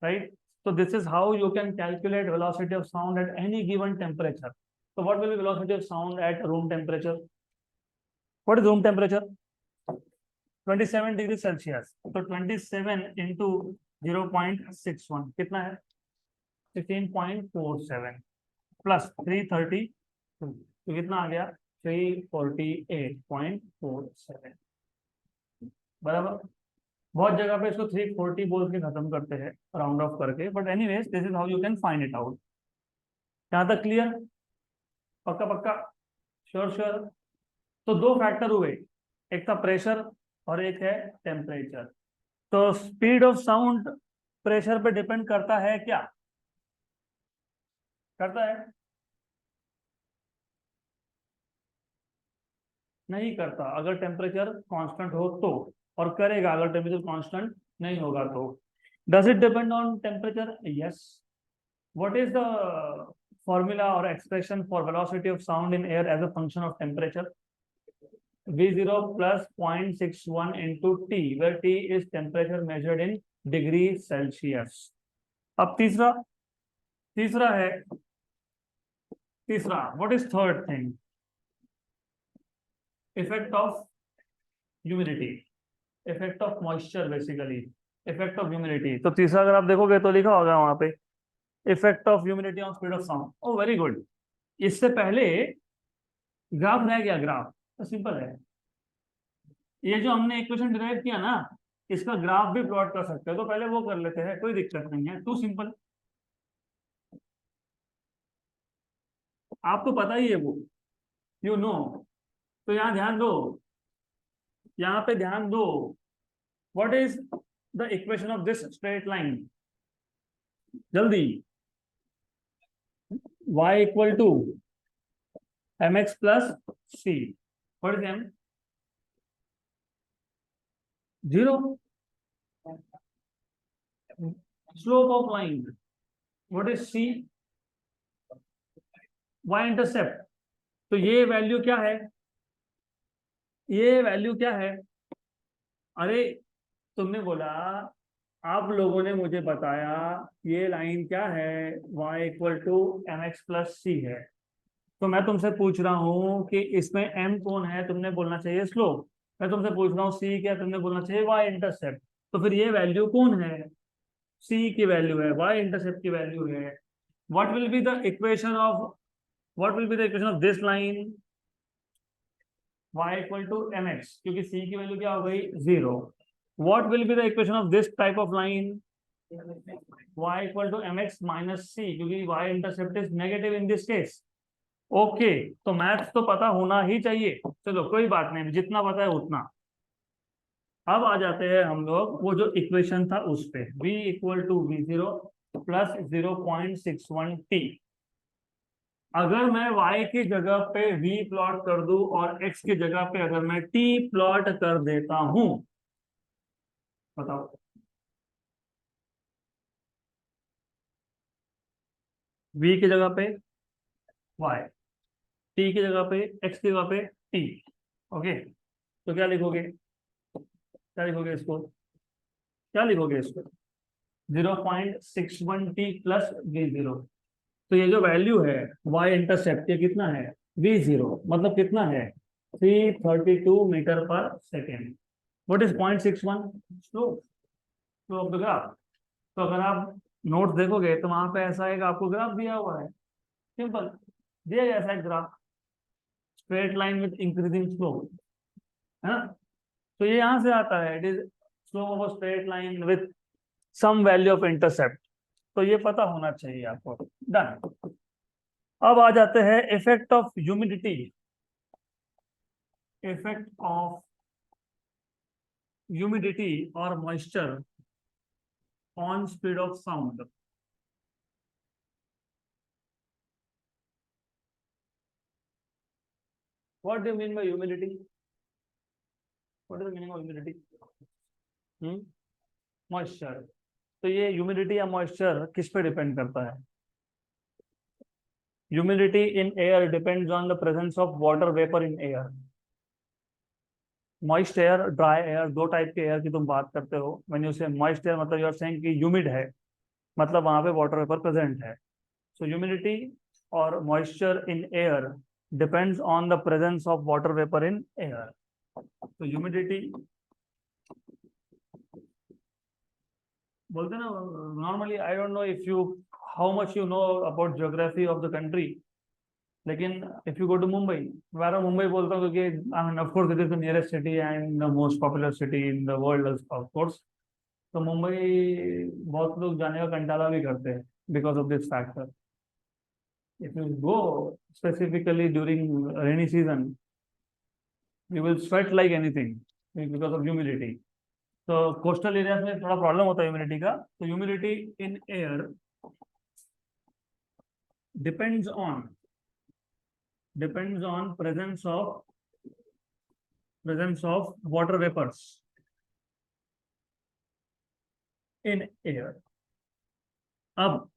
Speaker 1: right? So this is how you can calculate velocity of sound at any given temperature. So what will be velocity of sound at room temperature? What is room temperature? 27 degree Celsius. तो 27 इंटू 0.61 कितना है? 16.47 प्लस 332 तो कितना आ गया? 348.47 बराबर। बहुत जगह पे इसको 340 बोल के खत्म करते हैं राउंड ऑफ करके, but anyways this is how you can find it out. यहाँ तक क्लियर? पक्का पक्का? Sure sure. तो दो फैक्टर हुए, एक था प्रेशर और एक है टेम्परेचर। तो स्पीड ऑफ साउंड प्रेशर पे डिपेंड करता है क्या? करता है? नहीं करता अगर टेम्परेचर कांस्टेंट हो तो, और करेगा अगर टेम्परेचर कांस्टेंट नहीं होगा तो। Does it depend on temperature? Yes. What is the formula और expression for velocity of sound in air as a function of temperature? V0 plus 0.61 into T, where T is temperature measured in degree Celsius. अब तीसरा, तीसरा है, तीसरा what is third thing? Effect of humidity, effect of moisture, basically effect of humidity. तो तीसरा अगर आप देखोगे तो लिखा होगा वहां पे effect of humidity on speed of sound. Oh very good. इससे पहले ग्राफ रह गया, ग्राफ तो सिंपल है। ये जो हमने इक्वेशन डिराइव किया ना, इसका ग्राफ भी प्लॉट कर सकते हो, तो पहले वो कर लेते हैं, कोई दिक्कत नहीं है, टू सिंपल। आपको पता ही है वो, यू नो। तो यहाँ ध्यान दो, यहाँ पे ध्यान दो। What is the equation of this straight line? जल्दी। y equal to mx plus c। What is m? 0। Slope of line, what is c? y intercept. तो ये वैल्यू क्या है? ये वैल्यू क्या है? अरे तुमने बोला, आप लोगों ने मुझे बताया ये लाइन क्या है, y equal to M x plus c है। तो मैं तुमसे पूछ रहा हूँ कि इसमें m कौन है, तुमने बोलना चाहिए स्लोप। मैं तुमसे पूछ रहा हूँ c क्या, तुमने बोलना चाहिए y इंटरसेप्ट। तो फिर ये वैल्यू कौन है? c की वैल्यू है, y इंटरसेप्ट की वैल्यू है। What will be the equation of, what will be the equation of this line? y equal to M X, क्योंकि c की वैल्यू क्या हो गई? 0। What will be the equation of this type of line? Y equal to mx minus c, क्योंकि y intercept is negative in this case. Okay, तो मैथ्स तो पता होना ही चाहिए। चलो कोई बात नहीं, जितना पता है उतना। अब आ जाते हैं हम लोग वो जो इक्वेशन था उस पे, v equal to v0 plus 0.61t। अगर मैं y की जगह पे v प्लॉट कर दूं और x की जगह पे अगर मैं t प्लॉट कर देता हूं, बताओ। v की जगह पे y, t की जगह पे x की जगह पे t। ओके, तो क्या लिखोगे, क्या लिखोगे इसको, क्या लिखोगे इसको? 0.61t plus v0। तो ये जो वैल्यू है y इंटरसेप्ट, ये कितना है? v0 मतलब कितना है? 332 metre per second. What is 0.61? Slope, slope of the graph. तो अगर आप नोट देखोगे तो वहां पे ऐसा एक आपको ग्राफ दिया हुआ है, सिंपल दिया गया ऐसा एक graph, straight line with increasing slope, है ना। तो ये यहां से आता है, it is slope of a straight line with some value of intercept. तो ये पता होना चाहिए आपको। डन। अब आ जाते हैं effect of humidity, effect of humidity और moisture on speed of sound. What do you mean by humidity? What is the meaning of humidity? Moisture. तो ये ह्यूमिडिटी या मॉइस्चर किस पे डिपेंड करता है? Humidity in air depends on the presence of water vapour in air. Moist air, dry air, दो टाइप के एयर की तुम बात करते हो। व्हेन यू से मॉइस्ट एयर मतलब यू आर सेइंग कि ह्यूमिड है, मतलब वहां पे वाटर वेपर प्रेजेंट है। सो ह्यूमिडिटी और moisture in air depends on the presence of water vapour in air. तो ह्यूमिडिटी बोलते ना normally, I don't know if you how much you know about geography of the country, लेकिन if you go to Mumbai, मैं मुंबई बोलता हूँ क्योंकि I mean of course it is the nearest city and the most popular city in the world of course. तो मुंबई बहुत लोग जाने का कंटाला भी करते हैं because of this factor. If you go specifically during rainy season, you will sweat like anything. Because of humidity. तो कोस्टल एरियाज में थोड़ा प्रॉब्लम होता है ह्यूमिडिटी का। तो humidity in air depends on presence of water vapors in air. अब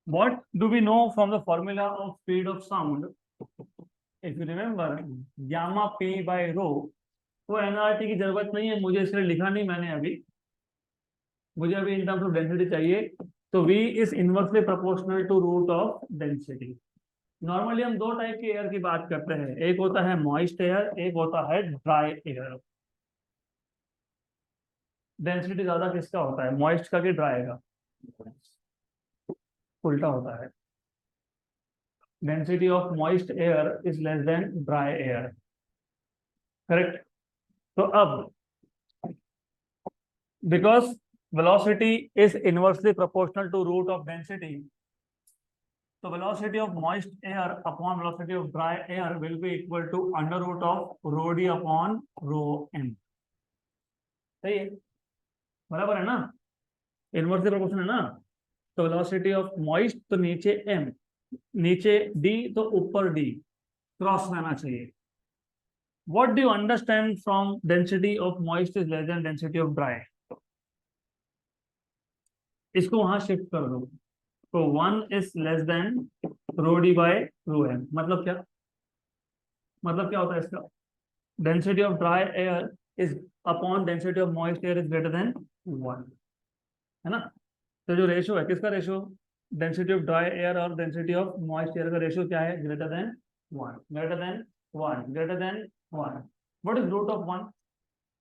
Speaker 1: what do we know from the formula of speed of sound? If you remember, gamma p by rho। वो एनआरटी की जरूरत नहीं है मुझे, इसलिए लिखा नहीं मैंने अभी। मुझे अभी इन टर्म्स ऑफ डेंसिटी चाहिए। तो v is inversely proportional to root of density. Normally हम दो टाइप के एयर की बात करते हैं, एक होता है मॉइस्ट एयर, एक होता है ड्राई एयर। डेंसिटी ज्यादा किसका होता है, मॉइस्ट का कि ड्राई का? उल्टा होता है। Density of moist air is less than dry air, correct. तो अब because velocity is inversely proportional to root of density, तो velocity of moist air upon velocity of dry air will be equal to under root of rho D upon rho M. सही है, बराबर है ना, इनवर्सली प्रोपोर्शनल है ना। तो वेलोसिटी ऑफ मॉइस्ट तो नीचे एम, नीचे डी तो ऊपर डी, क्रॉस रहना चाहिए। What do you understand from density of moist is less than density of dry? इसको वहां शिफ्ट कर दो, तो 1 is less than rho D by rho M. मतलब क्या, मतलब क्या होता है इसका? Density of dry air is upon density of moist air is greater than 1, है ना। तो जो रेशियो है, किसका रेशियो? डेंसिटी ऑफ ड्राई एयर और डेंसिटी ऑफ मॉइस्ट एयर का रेशियो क्या है? Greater than 1, greater than 1, greater than 1। What is root of 1?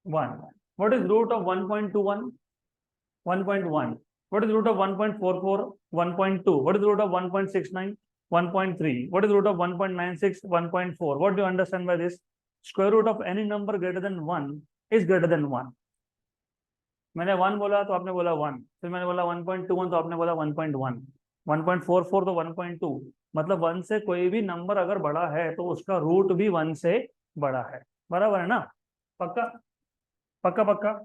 Speaker 1: 1। What is root of 1.21? 1.1। What is root of 1.44? 1.2। What is root of 1.69? 1.3। What is root of 1.96? 1.4। What do you understand by this? Square root of any number greater than 1 is greater than 1। मैंने 1 बोला तो आपने बोला 1, फिर मैंने बोला 1.21 तो आपने बोला 1.1, 1.44 तो 1.2। मतलब 1 से कोई भी नंबर अगर बड़ा है तो उसका रूट भी 1 से बड़ा है, बराबर है ना। पक्का पक्का पक्का,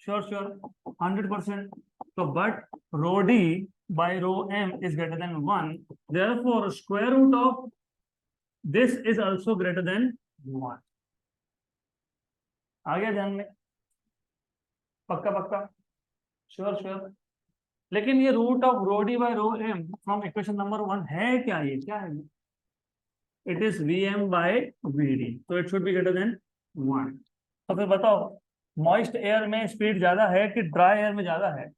Speaker 1: श्योर श्योर, 100%। तो but rho D by rho M is greater than 1, therefore square root of this is also greater than 1। आ गया ध्यान में? पक्का पक्का, श्योर श्योर। लेकिन ये root of rho D by rho M from equation number 1 है क्या? ये क्या है? It is V M by V D, तो it should be greater than 1। तो फिर बताओ, मॉइस्ट एयर में स्पीड ज्यादा है कि ड्राई एयर में ज्यादा है?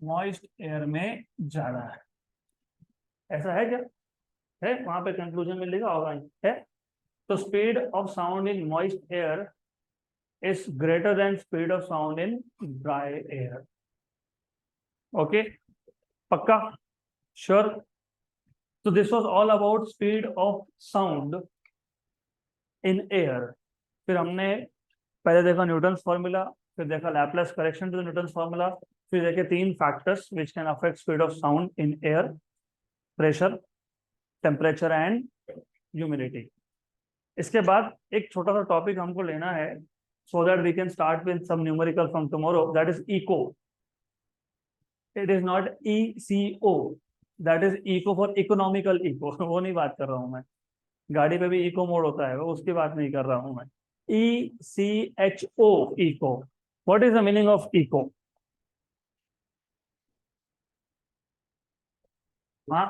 Speaker 1: मॉइस्ट एयर में ज्यादा है। ऐसा है क्या? है, वहां पे कंक्लूजन में लिखा होगा है। तो speed of sound in moist air is greater than speed of sound in dry air. Okay, पक्का, श्योर। तो this was all about speed of sound in air. फिर हमने पहले देखा न्यूटन्स फॉर्मूला, फिर देखा Laplace correction to the Newton's formula, फिर देखे 3 factors which can affect speed of sound in air: pressure, temperature and humidity. इसके बाद एक छोटा सा टॉपिक हमको लेना है, so that we can start with some numerical from tomorrow, that is echo. It is not ECO, that is echo for economical echo. वो नहीं बात कर रहा हूं मैं, गाड़ी पे भी इको मोड होता है, वो उसकी बात नहीं कर रहा हूं मैं। ECHO, echo. What is the meaning of echo? हाँ,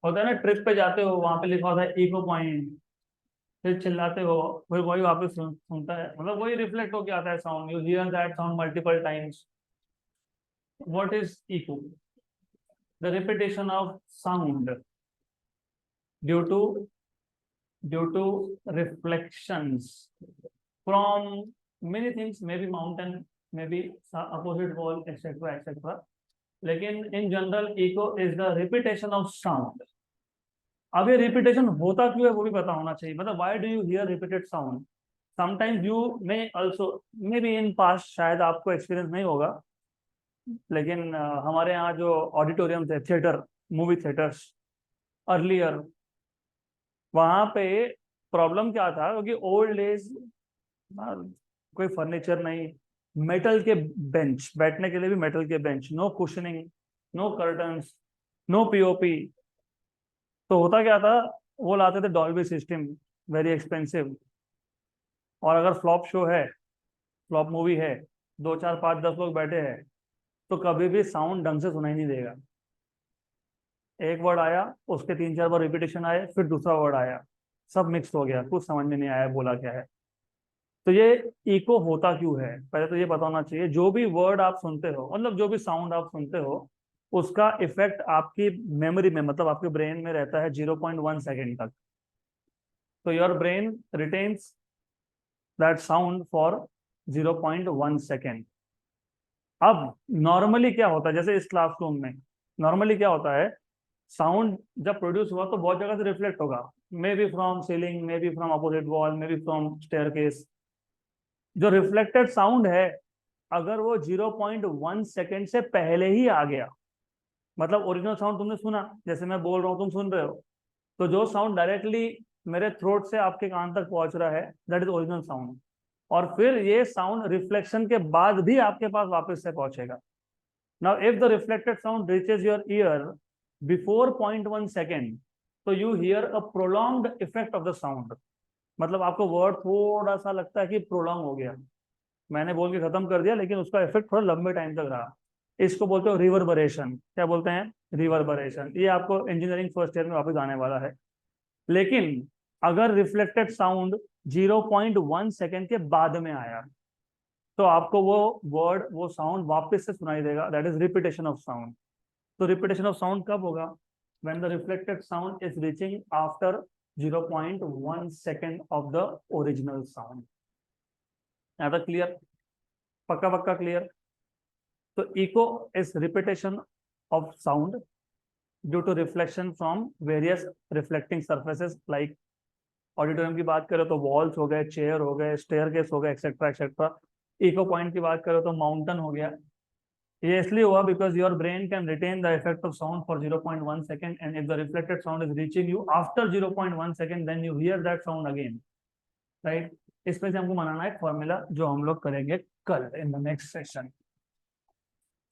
Speaker 1: होता है ना, ट्रिप पे जाते हो, वहां पे लिखा होता है इको पॉइंट, फिर चिल्लाते हो, फिर वही वापस सुनता है, मतलब वही रिफ्लेक्ट होके आता है sound, you hear that sound multiple times. What is echo? The repetition of sound due to reflections from many things, maybe mountain, maybe opposite wall, etc etc। लेकिन in general echo is the repetition of sound. अब ये रिपीटेशन होता क्यों है वो भी पता होना चाहिए, मतलब why do you here repeated sound? Sometimes you may also, may be in past, शायद आपको एक्सपीरियंस नहीं होगा, लेकिन हमारे यहाँ जो ऑडिटोरियम थे, थिएटर, मूवी थिएटर्स अर्लियर, वहां पे प्रॉब्लम क्या था, क्योंकि ओल्ड एज कोई फर्नीचर नहीं, मेटल के बेंच, बैठने के लिए भी मेटल के bench, no cushioning, no curtains, no POP. तो होता क्या था, वो लाते थे डॉल्बी सिस्टम, वेरी एक्सपेंसिव। और अगर फ्लॉप शो है, फ्लॉप मूवी है, 2 4 5 10 लोग बैठे हैं, तो कभी भी साउंड ढंग से सुनाई नहीं देगा। एक वर्ड आया, उसके 3 4 बार रिपीटेशन आए, फिर दूसरा वर्ड आया, सब मिक्स हो गया, कुछ समझ में नहीं आया बोला क्या है। तो ये इको होता क्यों है, पहले तो ये पता होना चाहिए। जो भी वर्ड आप सुनते हो, मतलब जो भी साउंड आप सुनते हो, उसका इफेक्ट आपकी मेमोरी में, मतलब आपके ब्रेन में रहता है 0.1 सेकेंड तक। तो your brain retains that sound for 0.1 second. अब नॉर्मली क्या होता है, जैसे इस क्लासरूम में नॉर्मली क्या होता है, साउंड जब प्रोड्यूस हुआ तो बहुत जगह से रिफ्लेक्ट होगा, may be from ceiling, may be from opposite wall, may be from staircase. जो रिफ्लेक्टेड साउंड है, अगर वो 0.1 सेकेंड से पहले ही आ गया, मतलब ओरिजिनल साउंड तुमने सुना, जैसे मैं बोल रहा हूँ तुम सुन रहे हो, तो जो साउंड डायरेक्टली मेरे थ्रोट से आपके कान तक पहुंच रहा है, दैट इज ओरिजिनल साउंड। और फिर ये साउंड रिफ्लेक्शन के बाद भी आपके पास वापस से पहुंचेगा। Now if the reflected sound reaches your ear before 0.1 second, तो you hear a prolonged effect of the sound. मतलब आपको वर्ड थोड़ा सा लगता है कि प्रोलॉन्ग हो गया, मैंने बोल के खत्म कर दिया, लेकिन उसका इफेक्ट थोड़ा लंबे टाइम तक रहा। इसको बोलते हो रिवर्बरेशन। क्या बोलते हैं? रिवर्बरेशन। ये आपको इंजीनियरिंग फर्स्ट ईयर में वापस आने वाला है। लेकिन अगर रिफ्लेक्टेड साउंड 0.1 सेकेंड के बाद में आया, तो आपको वो वर्ड, वो साउंड वापस से सुनाई देगा, that is repetition of sound. तो रिपीटेशन ऑफ साउंड कब होगा? When the reflected sound is reaching after 0.1 second of the original sound. यहाँ तक क्लियर? पक्का पक्का क्लियर? तो echo is repetition of sound due to reflection from various reflecting surfaces, like auditorium की बात करें तो वॉल्स हो गए, चेयर हो गए, स्टेयरकेस हो गए, एक्सेट्रा एक्सेट्रा। इको पॉइंट की बात करें तो माउंटेन हो गया। ये इसलिए हुआ because your brain can retain the effect of sound for 0.1 second, and if the reflected sound is reaching you after 0.1 second, then you hear that sound again, right? इसमें से हमको बनाना है फॉर्मूला, जो हम लोग करेंगे कल इन द नेक्स्ट सेशन।